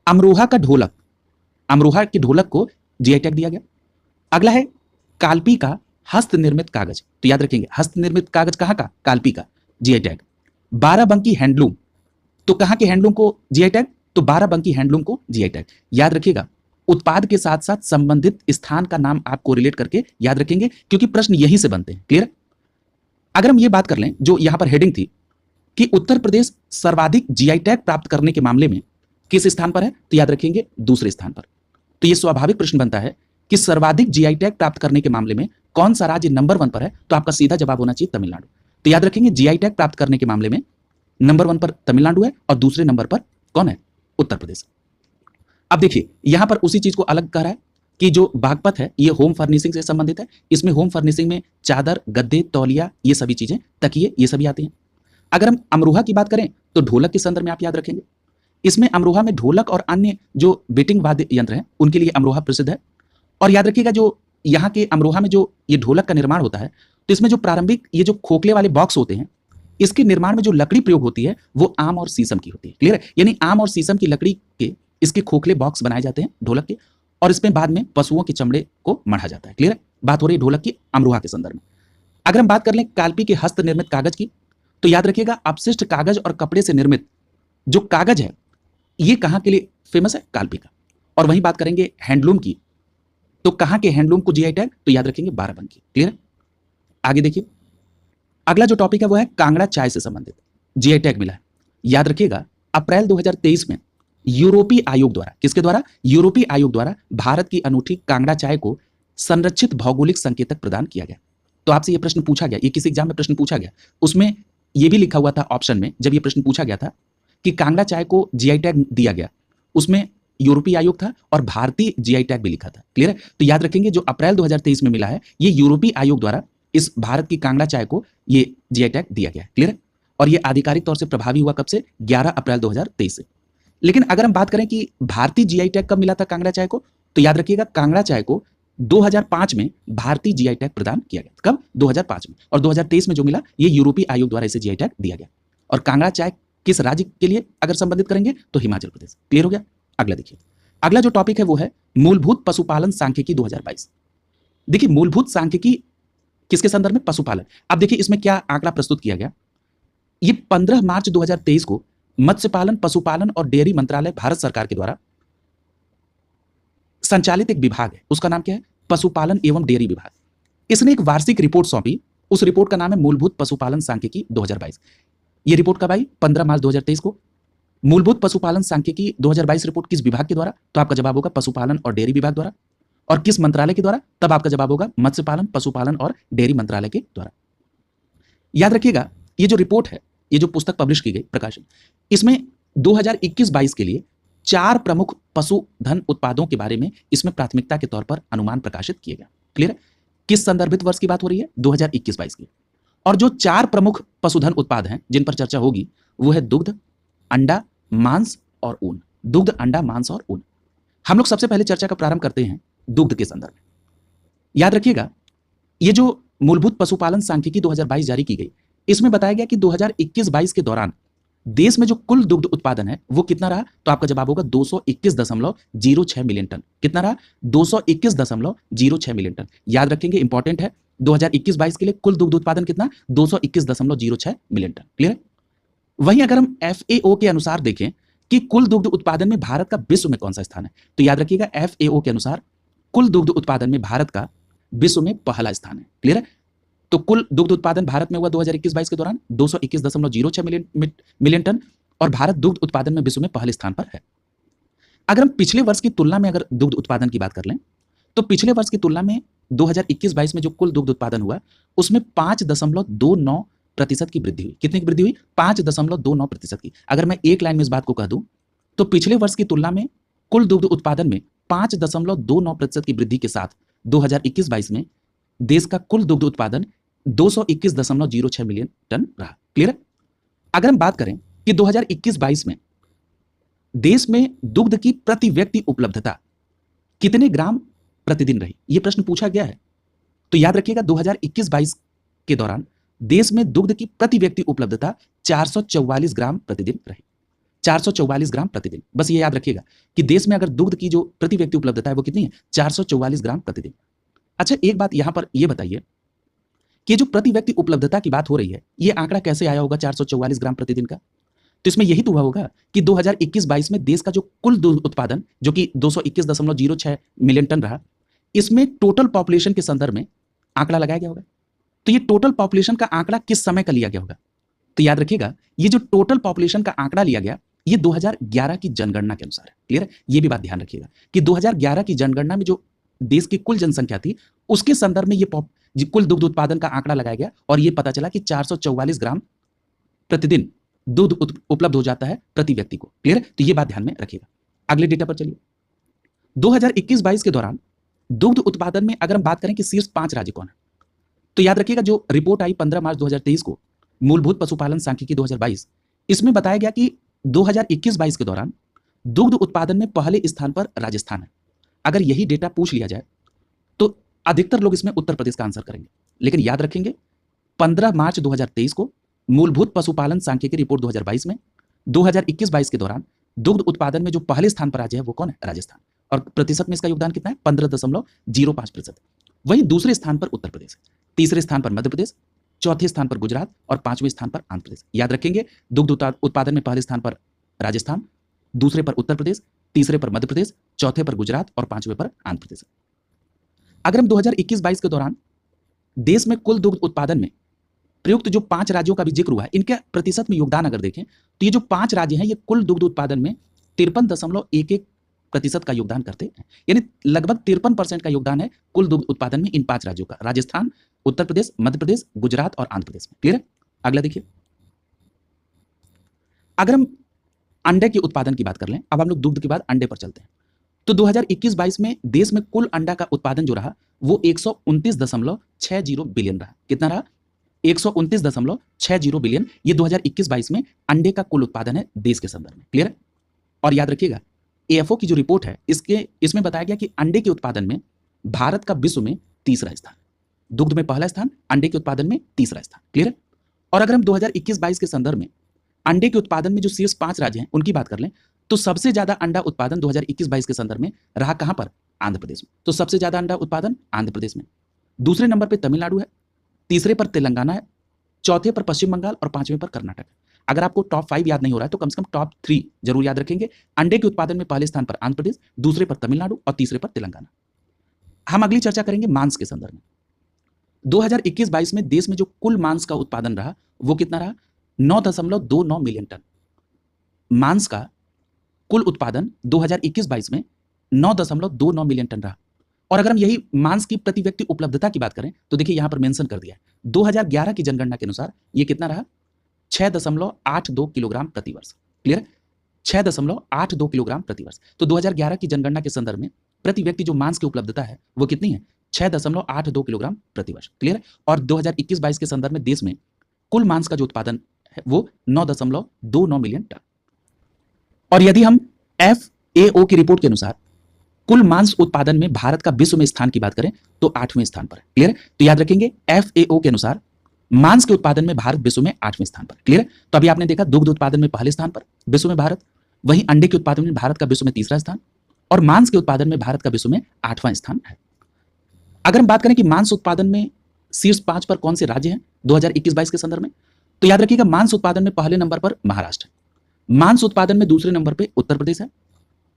अमरोहा का ढोलक, अमरोहा के ढोलक को जीआई टैग दिया गया। अगला है कालपी का हस्त निर्मित कागज। तो याद रखेंगे हस्त निर्मित कागज कहाँ का? कालपी का, जीआई टैग। बाराबंकी हैंडलूम, तो कहां के हैंडलूम को जीआई टैग? तो बाराबंकी हैंडलूम को जीआई टैग। याद रखिएगा, उत्पाद के साथ साथ संबंधित स्थान का नाम आप कोरिलेट करके याद रखेंगे, क्योंकि प्रश्न यहीं से बनते हैं। क्लियर? अगर हम ये बात कर लें, जो यहां पर हेडिंग थी कि उत्तर प्रदेश सर्वाधिक जीआई टैग प्राप्त करने के मामले में किस स्थान पर है, तो याद रखेंगे दूसरे स्थान पर। तो यह स्वाभाविक प्रश्न बनता है कि सर्वाधिक जीआई टैग प्राप्त करने के मामले में कौन सा राज्य नंबर 1 पर है, तो आपका सीधा जवाब होना चाहिए तमिलनाडु। तो याद रखेंगे जीआई टैग प्राप्त करने के मामले में नंबर 1 पर तमिलनाडु है और दूसरे नंबर पर कौन है? उत्तर प्रदेश। अब देखिए यहां पर उसी चीज को अलग कर रहा है कि जो बागपत है ये होम फर्निशिंग से संबंधित है। इसमें होम फर्निशिंग में चादर, गद्दे, तौलिया, ये सभी चीजें, तकिए, ये सभी आते हैं। अगर हम अमरोहा की बात करें तो ढोलक के संदर्भ में आप याद रखेंगे। इसमें अमरोहा में ढोलक और अन्य जो बीटिंग वाद्य यंत्र हैं उनके लिए अमरोहा प्रसिद्ध है। और याद रखिएगा जो यहाँ के अमरोहा में जो ये ढोलक का निर्माण होता है, तो इसमें जो प्रारंभिक ये जो खोखले वाले बॉक्स होते हैं, इसके निर्माण में जो लकड़ी प्रयोग होती है वो आम और शीशम की होती है। क्लियर है? यानी आम और शीशम की लकड़ी के इसके खोखले बॉक्स बनाए जाते हैं ढोलक के, और इसमें बाद में पशुओं के चमड़े को मढ़ा जाता है। क्लियर है? बात हो रही है ढोलक की अमरोहा के संदर्भ में। अगर हम बात कर लें काल्पी के हस्त निर्मित कागज की, तो याद रखिएगा अपशिष्ट कागज और कपड़े से निर्मित जो कागज है ये कहां के लिए फेमस है? काल्पी का। और वहीं बात करेंगे हैंडलूम की, तो कहां के हैंडलूम को जीआई टैग? तो याद रखेंगे बाराबंकी। क्लियर है? आगे देखिए, अगला जो टॉपिक है वो है कांगड़ा चाय से संबंधित जीआई टैग मिला है। याद रखिएगा अप्रैल 2023 में यूरोपीय आयोग द्वारा, किसके द्वारा? यूरोपीय आयोग द्वारा भारत की अनूठी कांगड़ा चाय को संरक्षित भौगोलिक संकेतक प्रदान किया गया। तो आपसे यह प्रश्न पूछा गया, ये किसी एग्जाम में प्रश्न पूछा गया, उसमें यह भी लिखा हुआ था ऑप्शन में, जब यह प्रश्न पूछा गया था कि कांगड़ा चाय को जीआई टैग दिया गया, उसमें यूरोपीय आयोग था और भारतीय जीआई टैग भी लिखा था। क्लियर है? तो याद रखेंगे जो अप्रैल 2023 में मिला है ये यूरोपीय आयोग द्वारा इस भारत की कांगड़ा चाय को ये जीआई टैग दिया गया है। क्लियर है? और ये आधिकारिक तौर से प्रभावी हुआ कब से? 11 अप्रैल 2023 से। लेकिन अगर हम बात करें कि भारतीय जीआई टैग कब मिला था कांगड़ा चाय को, तो याद रखिएगा कांगड़ा चाय को 2005 में भारतीय जीआई टैग प्रदान किया गया। कब? 2005 में। और 2023 में जो मिला ये यूरोपीय आयोग द्वारा इसे जीआई टैग दिया गया। और कांगड़ा चाय किस राज्य के लिए अगर संबंधित करेंगे तो हिमाचल प्रदेश। क्लियर हो गया? अगला देखिए, अगला जो टॉपिक है वो है मूलभूत पशुपालन सांख्यिकी 2022। देखिए मूलभूत सांख्यिकी किसके संदर्भ में? पशुपालन। अब देखिए इसमें क्या आंकड़ा प्रस्तुत किया गया, ये 15 मार्च 2023 को मत्स्य पालन, पशुपालन और डेयरी मंत्रालय भारत सरकार के द्वारा संचालित एक विभाग है, उसका नाम क्या है? पशुपालन एवं डेयरी विभाग। इसने एक वार्षिक रिपोर्ट सौंपी, उस रिपोर्ट का नाम है मूलभूत पशुपालन सांख्यिकी 2022। ये रिपोर्ट कब आई? 15 मार्च 2023 को। मूलभूत पशुपालन सांख्यिकी 2022 रिपोर्ट किस विभाग के द्वारा? तो आपका जवाब होगा पशुपालन और डेयरी विभाग द्वारा। और किस मंत्रालय के द्वारा? तब आपका जवाब होगा मत्स्य पालन, पशुपालन और डेयरी मंत्रालय के द्वारा। याद रखिएगा ये जो रिपोर्ट है, ये जो पुस्तक पब्लिश की गई प्रकाशन, इसमें 2021-22 के लिए 4 प्रमुख पशुधन उत्पादों के बारे में इसमें प्राथमिकता के तौर पर अनुमान प्रकाशित किए गए। क्लियर है? किस संदर्भित वर्ष की बात हो रही है? 2021-22 की। और जो 4 प्रमुख पशुधन उत्पाद हैं जिन पर चर्चा होगी वो है दुग्ध, अंडा, मांस और ऊन। दुग्ध, अंडा, मांस और ऊन। हम लोग सबसे पहले चर्चा का प्रारंभ करते हैं दुग्ध के संदर्भ में। याद रखिएगा ये जो मूलभूत पशुपालन सांख्यिकी 2022 जारी की गई, इसमें बताया गया कि 2021-22 के दौरान देश में जो कुल दुग्ध उत्पादन है वो कितना रहा? तो आपका जवाब होगा 221.06 मिलियन टन। कितना रहा? 221.06 मिलियन टन। याद रखेंगे, इंपॉर्टेंट है, 2021-22 के लिए कुल दुग्ध उत्पादन कितना? 221.06 मिलियन टन। क्लियर है? वहीं अगर हम FAO के अनुसार देखें कि कुल दुग्ध उत्पादन में भारत का विश्व में कौन सा स्थान है, तो याद रखिएगा FAO के अनुसार कुल दुग्ध उत्पादन में भारत का विश्व में पहला स्थान है। क्लियर है? तो कुल दुग्ध उत्पादन भारत में हुआ 2021-22 के दौरान 221.06 मिलियन टन, और भारत दुग्ध उत्पादन में विश्व में पहले स्थान पर है। अगर हम पिछले वर्ष की तुलना में अगर दुग्ध उत्पादन की बात कर लें, तो पिछले वर्ष की तुलना में 2021-22 में जो कुल दुग्ध उत्पादन हुआ उसमें 5.29% की वृद्धि हुई। कितनी की वृद्धि हुई? 5.29% की। अगर मैं एक लाइन में इस बात को कह दूं तो पिछले वर्ष की तुलना में कुल दुग्ध उत्पादन में 5.29% की वृद्धि के साथ 2021-22 में देश का कुल दुग्ध उत्पादन 221.06 मिलियन टन रहा। क्लियर है? अगर हम बात करें कि 2021-22 में देश में दुग्ध की प्रति व्यक्ति उपलब्धता कितने ग्राम प्रतिदिन रही, यह प्रश्न पूछा गया है। तो याद रखिएगा 2021-22 के दौरान देश में दुग्ध की प्रति व्यक्ति उपलब्धता 444 ग्राम प्रतिदिन रही। 444 ग्राम प्रतिदिन। बस ये याद रखिएगा कि देश में अगर दुग्ध की जो प्रति व्यक्ति उपलब्धता है वो कितनी है? 444 ग्राम प्रतिदिन। अच्छा, एक बात यहां पर यह बताइए कि जो प्रति व्यक्ति उपलब्धता की बात हो रही है, ये आंकड़ा कैसे आया होगा 444 ग्राम प्रतिदिन का? तो इसमें यही तो हुआ होगा कि 2021-22 में देश का जो कुल दूध उत्पादन जो कि 221.06 मिलियन टन रहा, इसमें टोटल पॉपुलेशन के संदर्भ में आंकड़ा लगाया गया होगा। तो ये टोटल पॉपुलेशन का आंकड़ा किस समय का लिया गया होगा? तो याद रखिएगा, ये जो टोटल पॉपुलेशन का आंकड़ा लिया गया, ये 2011 की जनगणना के अनुसार है। क्लियर है? ये भी बात ध्यान रखिएगा कि 2011 की जनगणना में जो देश की कुल जनसंख्या थी, उसके संदर्भ में ये कुल दुग्ध उत्पादन का आंकड़ा लगाया गया और ये पता चला कि 444 ग्राम प्रतिदिन दूध उपलब्ध हो जाता है प्रति व्यक्ति को। क्लियर है? तो ये बात ध्यान में रखिएगा। अगले डेटा पर चलिए। 2021-22 के दौरान दुग्ध उत्पादन में अगर हम बात करें कि शीर्ष 5 राज्य कौन है, तो याद रखिएगा जो रिपोर्ट आई 15 मार्च 2023 को, मूलभूत पशुपालन सांख्यिकी 2022, इसमें बताया गया कि 2021-22 के दौरान दुग्ध उत्पादन में पहले स्थान पर राजस्थान है। अगर यही डेटा पूछ लिया जाए तो अधिकतर लोग इसमें उत्तर प्रदेश का आंसर करेंगे, लेकिन याद रखेंगे 15 मार्च 2023 को मूलभूत पशुपालन सांख्यिकी रिपोर्ट 2022 में 2021-22 के दौरान दुग्ध उत्पादन में जो पहले स्थान पर राज्य है वो कौन है? राजस्थान। और प्रतिशत में इसका योगदान कितना है? 15.05%। वहीं दूसरे स्थान पर उत्तर प्रदेश, तीसरे स्थान पर मध्य प्रदेश, चौथे स्थान पर गुजरात और पांचवें स्थान पर आंध्र प्रदेश। याद रखेंगे, दुग्ध उत्पादन में पहले स्थान पर राजस्थान, दूसरे पर उत्तर प्रदेश, तीसरे पर मध्य प्रदेश, चौथे पर गुजरात और पांचवें पर आंध्र प्रदेश। अगर हम 2021-22 के दौरान देश में कुल दुग्ध उत्पादन में प्रयुक्त जो 5 राज्यों का भी जिक्र हुआ है, इनके प्रतिशत में योगदान अगर देखें तो ये जो 5 राज्य हैं, ये कुल दुग्ध उत्पादन में 53.11% का योगदान करते हैं। यानी लगभग 53% का योगदान है कुल दुग्ध उत्पादन में इन 5 राज्यों का, राजस्थान, उत्तर प्रदेश, मध्य प्रदेश, गुजरात और आंध्र प्रदेश में। क्लियर है? अगला देखिए, अगर हम अंडे के उत्पादन की बात कर लें, अब हम लोग दुग्ध के बाद अंडे पर चलते हैं, तो 2021-22 में देश में कुल अंडा का उत्पादन जो रहा वो 129.60 बिलियन रहा। कितना रहा? 129.60 बिलियन। ये 2021-22 में अंडे का कुल उत्पादन है देश के संदर्भ में। क्लियर है? और याद रखिएगा, एएफओ की जो रिपोर्ट है इसमें बताया गया कि अंडे के उत्पादन में भारत का विश्व में तीसरा स्थान, दुग्ध में पहला स्थान, अंडे के उत्पादन में तीसरा स्थान। क्लियर है? और अगर हम 2021-22 के संदर्भ में अंडे के उत्पादन में जो शीर्ष 5 राज्य हैं उनकी बात कर लें, तो सबसे ज्यादा अंडा उत्पादन 2021-22 के संदर्भ में रहा कहां पर? आंध्र प्रदेश में। तो सबसे ज्यादा अंडा उत्पादन आंध्र प्रदेश में, दूसरे नंबर पर तमिलनाडु है, तीसरे पर तेलंगाना है, चौथे पर पश्चिम बंगाल और पांचवें पर कर्नाटक है। अगर आपको टॉप 5 याद नहीं हो रहा है तो कम से कम टॉप 3 जरूर याद रखेंगे। अंडे के उत्पादन में पहले स्थान पर आंध्र प्रदेश, दूसरे पर तमिलनाडु और तीसरे पर तेलंगाना। हम अगली चर्चा करेंगे मांस के संदर्भ में। 2021-22 में देश में जो कुल मांस का उत्पादन रहा वो कितना रहा? 9.29 मिलियन टन। मांस का कुल उत्पादन 2021-22 में 9.29 मिलियन टन रहा। और अगर हम यही मांस की प्रति व्यक्ति उपलब्धता की बात करें तो देखिए यहां पर मेंशन कर दिया है, 2011 की जनगणना के अनुसार ये कितना रहा? 6.82 किलोग्राम प्रति वर्ष। क्लियर? 6.82 किलोग्राम प्रति वर्ष। तो 2011 की जनगणना के संदर्भ में प्रति व्यक्ति जो मांस की उपलब्धता है वो कितनी है? 6.82 किलोग्राम प्रति वर्ष। क्लियर? और 2021-22 के संदर्भ में देश में कुल मांस का जो उत्पादन है वो 9.29 मिलियन टन। और यदि हम FAO की रिपोर्ट के अनुसार कुल मांस उत्पादन में भारत का विश्व में स्थान की बात करें तो 8वें स्थान पर है। क्लियर है? तो याद रखेंगे, FAO के अनुसार मांस के उत्पादन में भारत विश्व में 8वें स्थान पर। क्लियर है? तो अभी आपने देखा दुग्ध उत्पादन में पहले स्थान पर विश्व में भारत, वहीं अंडे के उत्पादन में भारत का विश्व में तीसरा स्थान और मांस के उत्पादन में भारत का विश्व में 8वां स्थान है। अगर हम बात करें कि मांस उत्पादन में शीर्ष 5 पर कौन से राज्य हैं 2021-22 के संदर्भ में, तो याद रखिएगा मांस उत्पादन में पहले नंबर पर महाराष्ट्र है, मांस उत्पादन में दूसरे नंबर पर उत्तर प्रदेश है,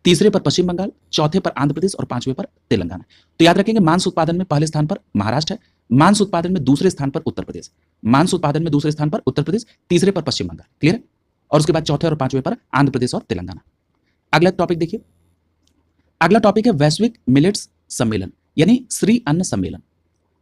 तीसरे पर पश्चिम बंगाल, चौथे पर आंध्र प्रदेश और पांचवें पर तेलंगाना। तो याद रखेंगे मांस उत्पादन में पहले स्थान पर महाराष्ट्र है, मांस उत्पादन में दूसरे स्थान पर उत्तर प्रदेश, मांस उत्पादन में दूसरे स्थान पर उत्तर प्रदेश, तीसरे पर पश्चिम बंगाल। क्लियर है? और उसके बाद चौथे और पांचवें पर आंध्र प्रदेश और तेलंगाना। अगला टॉपिक देखिए, अगला टॉपिक है वैश्विक मिलेट्स सम्मेलन यानी श्री अन्न सम्मेलन।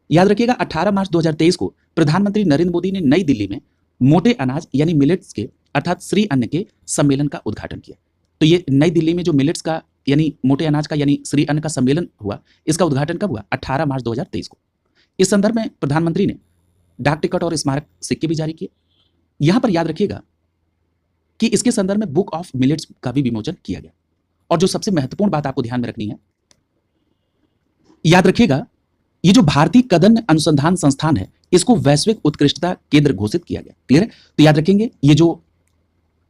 याद रखिएगा 18 मार्च 2023 को प्रधानमंत्री नरेंद्र मोदी ने नई दिल्ली में मोटे अनाज यानी मिलेट्स के अर्थात श्री अन्न के सम्मेलन का उद्घाटन किया। तो ये नई दिल्ली में जो मिलेट्स का यानी मोटे अनाज का यानी श्री अन्न का सम्मेलन हुआ, इसका उद्घाटन कब हुआ? 18 मार्च 2023 को। इस संदर्भ में प्रधानमंत्री ने डाक टिकट और स्मारक सिक्के भी जारी किए। यहां पर याद रखिएगा कि इसके संदर्भ में बुक ऑफ मिलेट्स का भी विमोचन किया गया। और जो सबसे महत्वपूर्ण बात आपको ध्यान में रखनी है, याद रखिएगा ये जो भारतीय कदन अनुसंधान संस्थान है इसको वैश्विक उत्कृष्टता केंद्र घोषित किया गया। क्लियर है? तो याद रखेंगे ये जो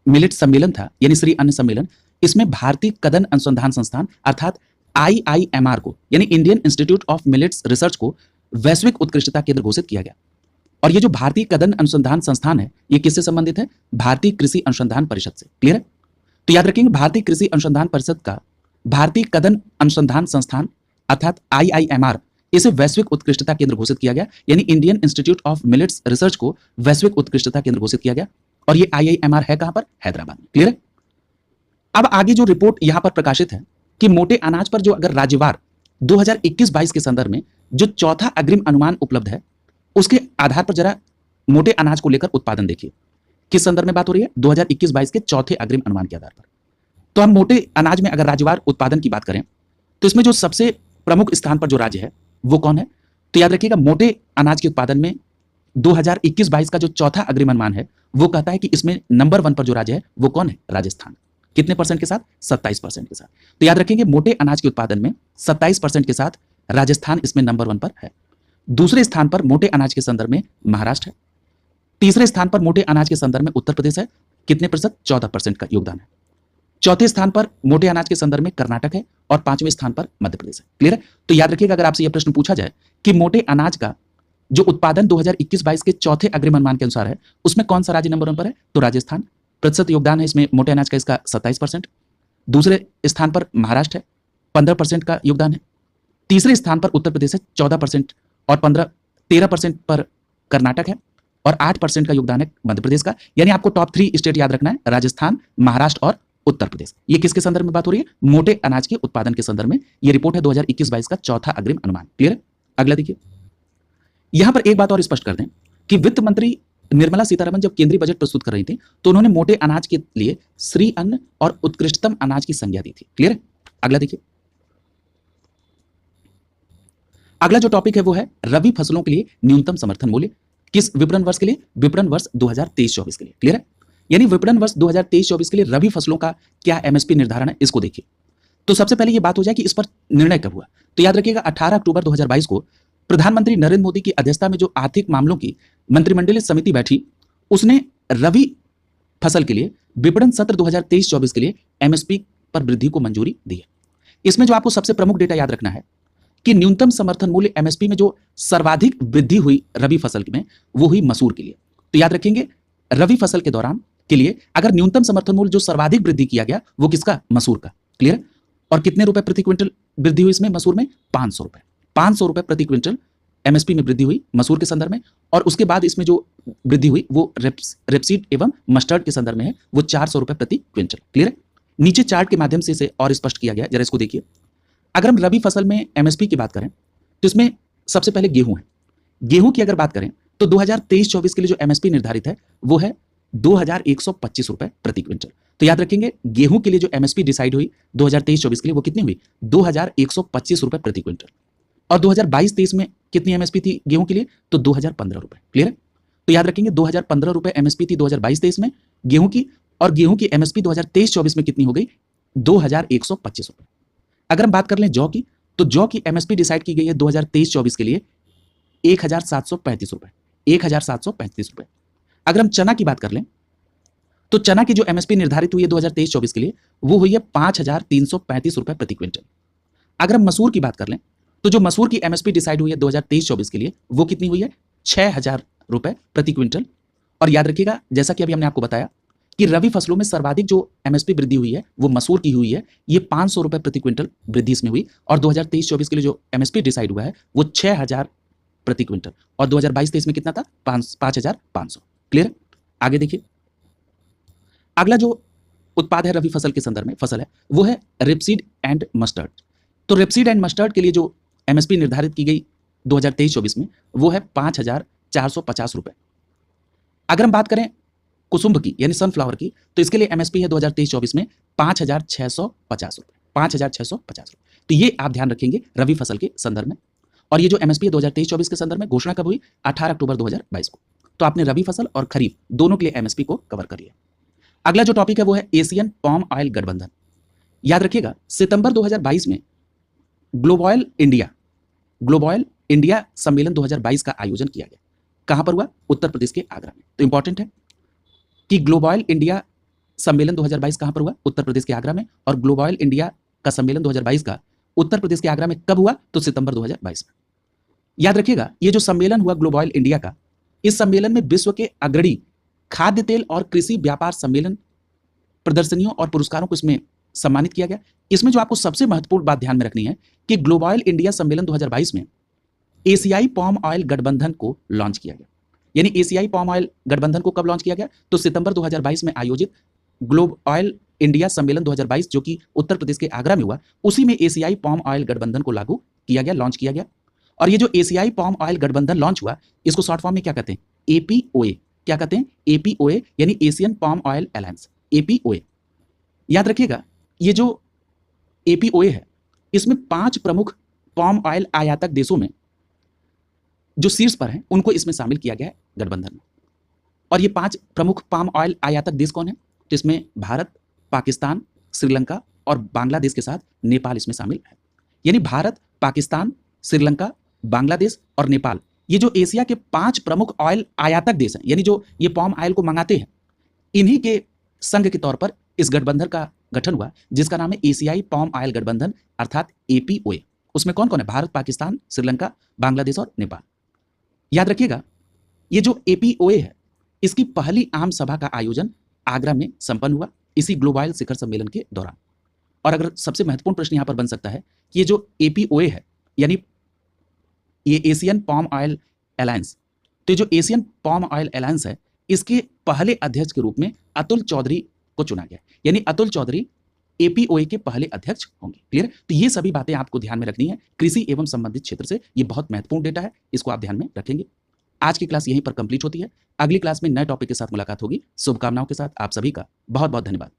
मिलेट सम्मेलन था यानी श्री अन्न सम्मेलन, इसमें भारतीय कदन अनुसंधान संस्थान अर्थात IIMR को यानी Indian institute of millets research को वैश्विक उत्कृष्टता केंद्र घोषित किया गया। और ये जो भारतीय कदन अनुसंधान संस्थान है, ये किससे संबंधित है? भारतीय कृषि अनुसंधान परिषद से। क्लियर है? तो याद रखेंगे भारतीय कृषि अनुसंधान परिषद का भारतीय कदन अनुसंधान संस्थान अर्थात IIMR, इसे वैश्विक उत्कृष्टता केंद्र घोषित किया गया, यानी Indian institute of millets research को वैश्विक उत्कृष्टता केंद्र घोषित किया गया। और ये IIMR है कहां पर? हैदराबाद में। क्लियर है? अब आगे जो रिपोर्ट यहां पर प्रकाशित है कि मोटे अनाज पर जो अगर राज्यवार 2021-22 के संदर्भ में जो चौथा अग्रिम अनुमान उपलब्ध है, उसके आधार पर जरा मोटे अनाज को लेकर उत्पादन देखिए। किस संदर्भ में बात हो रही है? 2021-22 के चौथे अग्रिम अनुमान के आधार पर। तो हम मोटे अनाज में अगर राज्यवार उत्पादन की बात करें तो इसमें जो सबसे प्रमुख स्थान पर जो राज्य है वो कौन है? तो याद रखिएगा मोटे अनाज के उत्पादन में 2021-22 का जो चौथा अग्रिम अनुमान है वो कहता है कि इसमें नंबर 1 पर जो राज्य है वो कौन है? राजस्थान। कितने परसेंट के साथ? 27% के साथ। तो याद रखेंगे मोटे अनाज के उत्पादन में 27% के साथ राजस्थान इसमें नंबर 1 पर है। दूसरे स्थान पर मोटे अनाज के संदर्भ में महाराष्ट्र है। तीसरे स्थान पर मोटे अनाज के संदर्भ में उत्तर प्रदेश है। कितने प्रतिशत? 14% का योगदान है। चौथे स्थान पर मोटे अनाज के संदर्भ में कर्नाटक है और 5वें स्थान पर मध्य प्रदेश है। क्लियर है? तो याद रखिएगा अगर आपसे यह प्रश्न पूछा जाए कि मोटे अनाज का जो उत्पादन 2021-22 के चौथे अग्रिम अनुमान के अनुसार है उसमें कौन सा राज्य नंबर 1 पर है? तो राजस्थान। प्रतिशत योगदान है इसमें मोटे अनाज का इसका 27%। दूसरे स्थान पर महाराष्ट्र है, 15% का योगदान है। तीसरे स्थान पर उत्तर प्रदेश है 14% और 13% पर कर्नाटक है और 8% का योगदान है मध्य प्रदेश का। यानी आपको टॉप 3 स्टेट याद रखना है, राजस्थान, महाराष्ट्र और उत्तर प्रदेश। ये किसके संदर्भ में बात हो रही है? मोटे अनाज के उत्पादन के संदर्भ में ये रिपोर्ट है 2021-22 का चौथा अग्रिम अनुमान। क्लियर है? अगला देखिए, यहां पर एक बात और स्पष्ट कर दें कि वित्त मंत्री निर्मला सीतारमण जब केंद्रीय बजट प्रस्तुत कर रही थी तो उन्होंने मोटे अनाज के लिए श्री अन्न और उत्कृष्टतम अनाज की संज्ञा दी थी। क्लियर है? अगला देखिए, अगला जो टॉपिक है वो है रबी फसलों के लिए न्यूनतम समर्थन मूल्य। किस विपणन वर्ष के लिए? विपणन वर्ष 2023-24 के लिए। क्लियर है? यानी विपणन वर्ष 2023-24 के लिए रबी फसलों का क्या MSP निर्धारण है, इसको देखिए। तो सबसे पहले ये बात हो जाए कि इस पर निर्णय कब हुआ। तो याद रखिएगा 18 अक्टूबर 2022 को प्रधानमंत्री नरेंद्र मोदी की अध्यक्षता में जो आर्थिक मामलों की मंत्रिमंडलीय समिति बैठी, उसने रबी फसल के लिए विपणन सत्र 2023-24 के लिए MSP पर वृद्धि को मंजूरी दी है। इसमें जो आपको सबसे प्रमुख डेटा याद रखना है कि न्यूनतम समर्थन मूल्य MSP में जो सर्वाधिक वृद्धि हुई रबी फसल में वो हुई मसूर के लिए। तो याद रखेंगे रबी फसल के दौरान के लिए अगर न्यूनतम समर्थन मूल्य जो सर्वाधिक वृद्धि किया गया वो किसका? मसूर का। क्लियर? और कितने रुपए प्रति क्विंटल वृद्धि हुई इसमें? मसूर में 500 रुपए। 500 रुपए प्रति क्विंटल MSP में वृद्धि हुई मसूर के संदर्भ में। और उसके बाद इसमें जो वृद्धि हुई वो रेपसीड एवं मस्टर्ड के संदर्भ में है, वो 400 रुपए प्रति क्विंटल। क्लियर है? नीचे चार्ट के माध्यम से इसे और स्पष्ट किया गया, जरा इसको देखिए। अगर हम रबी फसल में MSP की बात करें तो इसमें सबसे पहले गेहूं है। गेहूं की अगर बात करें तो 2023-24 के लिए जो MSP निर्धारित है वो है 2125 रुपए प्रति क्विंटल। तो याद रखेंगे गेहूं के लिए जो MSP डिसाइड हुई 2023-24 के लिए वो कितनी हुई? 2125 रुपए प्रति क्विंटल। और 2022-23 में कितनी MSP थी गेहूं के लिए? तो 2015 रुपए। क्लियर है? तो याद रखेंगे 2015 रुपए MSP थी 2022-23 में गेहूं की, और गेहूं की MSP 2023-24 में कितनी हो गई? 2125 रुपए। अगर हम बात कर लें जौ की, तो जौ की MSP डिसाइड की गई है 2023-24 के लिए 1735 रुपए। 1735 रुपए। अगर हम चना की बात कर लें तो चना की जो MSP निर्धारित हुई है 2023-24 के लिए वो हुई है 5335 रुपए प्रति क्विंटल। अगर हम मसूर की बात कर लें तो जो मसूर की MSP डिसाइड हुई है 2023-24 के लिए वो कितनी हुई है? 6000 रुपए प्रति क्विंटल। और याद रखिएगा जैसा कि अभी हमने आपको बताया कि रबी फसलों में सर्वाधिक जो MSP वृद्धि हुई है वो मसूर की हुई है, ये 500 रुपए प्रति क्विंटल वृद्धि इसमें हुई। और 2023-24 के लिए जो MSP डिसाइड हुआ है वो 6000 प्रति क्विंटल, और 2022-23 में कितना था? 5500। क्लियर? आगे देखिए, अगला जो उत्पाद है रबी फसल के संदर्भ में फसल है वो है रेपसीड एंड मस्टर्ड। तो रेपसीड एंड मस्टर्ड के लिए जो MSP निर्धारित की गई 2023-24 में वो है 5450 रुपए। अगर हम बात करें कुसुम्भ की यानी सनफ्लावर की तो इसके लिए MSP है 2023-24 में 5650 रुपए। 5650 रुपए। तो ये आप ध्यान रखेंगे रबी फसल के संदर्भ में। और ये जो MSP है 2023-24 के संदर्भ में घोषणा कब हुई? 18 अक्टूबर 2022 को। तो आपने रबी फसल और खरीफ दोनों के लिए MSP को कवर कर लिया। अगला जो टॉपिक है वो है एशियन पाम ऑयल गठबंधन। याद रखिएगा सितंबर 2022 में ग्लोबॉयल इंडिया सम्मेलन 2022 का आयोजन किया गया। कहां पर हुआ? उत्तर प्रदेश के आगरा में। तो इंपॉर्टेंट है कि ग्लोबॉयल इंडिया सम्मेलन 2022 कहां पर हुआ? उत्तर प्रदेश के आगरा में। और ग्लोबॉयल इंडिया का सम्मेलन 2022 का उत्तर प्रदेश के आगरा में कब हुआ? तो सितंबर 2022 में। याद रखिएगा ये जो सम्मेलन हुआ ग्लोबॉयल इंडिया का, इस सम्मेलन में विश्व के अग्रणी खाद्य तेल और कृषि व्यापार सम्मेलन प्रदर्शनियों और पुरस्कारों को इसमें सम्मानित किया गया। इसमें जो आपको सबसे महत्वपूर्ण बात ध्यान में रखनी है कि ग्लोबल इंडिया सम्मेलन 2022 में एशियाई पाम ऑयल गठबंधन को लॉन्च किया गया। यानी एशियाई पाम ऑयल गठबंधन को कब लॉन्च किया गया? तो सितंबर 2022 में आयोजित ग्लोबल इंडिया सम्मेलन 2022 जो कि उत्तर प्रदेश के आगरा में हुआ, उसी में एशियाई पाम ऑयल गठबंधन को लागू किया गया, लॉन्च किया गया। और ये जो एशियाई पाम ऑयल गठबंधन लॉन्च हुआ, इसको शॉर्ट फॉर्म में क्या कहते हैं? एपीओए। क्या कहते हैं? एपीओए, यानी एशियन पाम ऑयल अलायंस, एपीओए। याद रखिएगा, ये जो एपीओए है, इसमें 5 प्रमुख पाम ऑयल आयातक देशों में जो शीर्ष पर हैं, उनको इसमें शामिल किया गया है गठबंधन में। और ये 5 प्रमुख पाम ऑयल आयातक देश कौन है? तो इसमें भारत, पाकिस्तान, श्रीलंका और बांग्लादेश के साथ नेपाल इसमें शामिल है। यानी भारत, पाकिस्तान, श्रीलंका, बांग्लादेश और नेपाल, ये जो एशिया के 5 प्रमुख ऑयल आयातक देश हैं, यानी जो ये पाम ऑयल को मंगाते हैं, इन्हीं के संघ के तौर पर इस गठबंधन का गठन हुआ, जिसका नाम है एशियाई पाम ऑयल गठबंधन अर्थात एपीओए। उसमें कौन कौन है? भारत, पाकिस्तान, श्रीलंका, बांग्लादेश और नेपाल। याद रखिएगा, ये जो एपीओए है, इसकी पहली आम सभा का आयोजन आगरा में संपन्न हुआ इसी ग्लोबल शिखर सम्मेलन के दौरान। और अगर सबसे महत्वपूर्ण प्रश्न यहां पर बन सकता है कि ये जो एपीओए है, यानी ये एशियन पाम ऑयल अलायंस, तो ये जो एशियन पाम ऑयल अलायंस है, इसके पहले अध्यक्ष के रूप में अतुल चौधरी को चुना गया। यानी अतुल चौधरी एपीओए के पहले अध्यक्ष होंगे। क्लियर? तो ये सभी बातें आपको ध्यान में रखनी है कृषि एवं संबंधित क्षेत्र से। ये बहुत महत्वपूर्ण डेटा है, इसको आप ध्यान में रखेंगे। आज की क्लास यहीं पर कंप्लीट होती है। अगली क्लास में नए टॉपिक के साथ मुलाकात होगी। शुभकामनाओं के साथ आप सभी का बहुत बहुत धन्यवाद।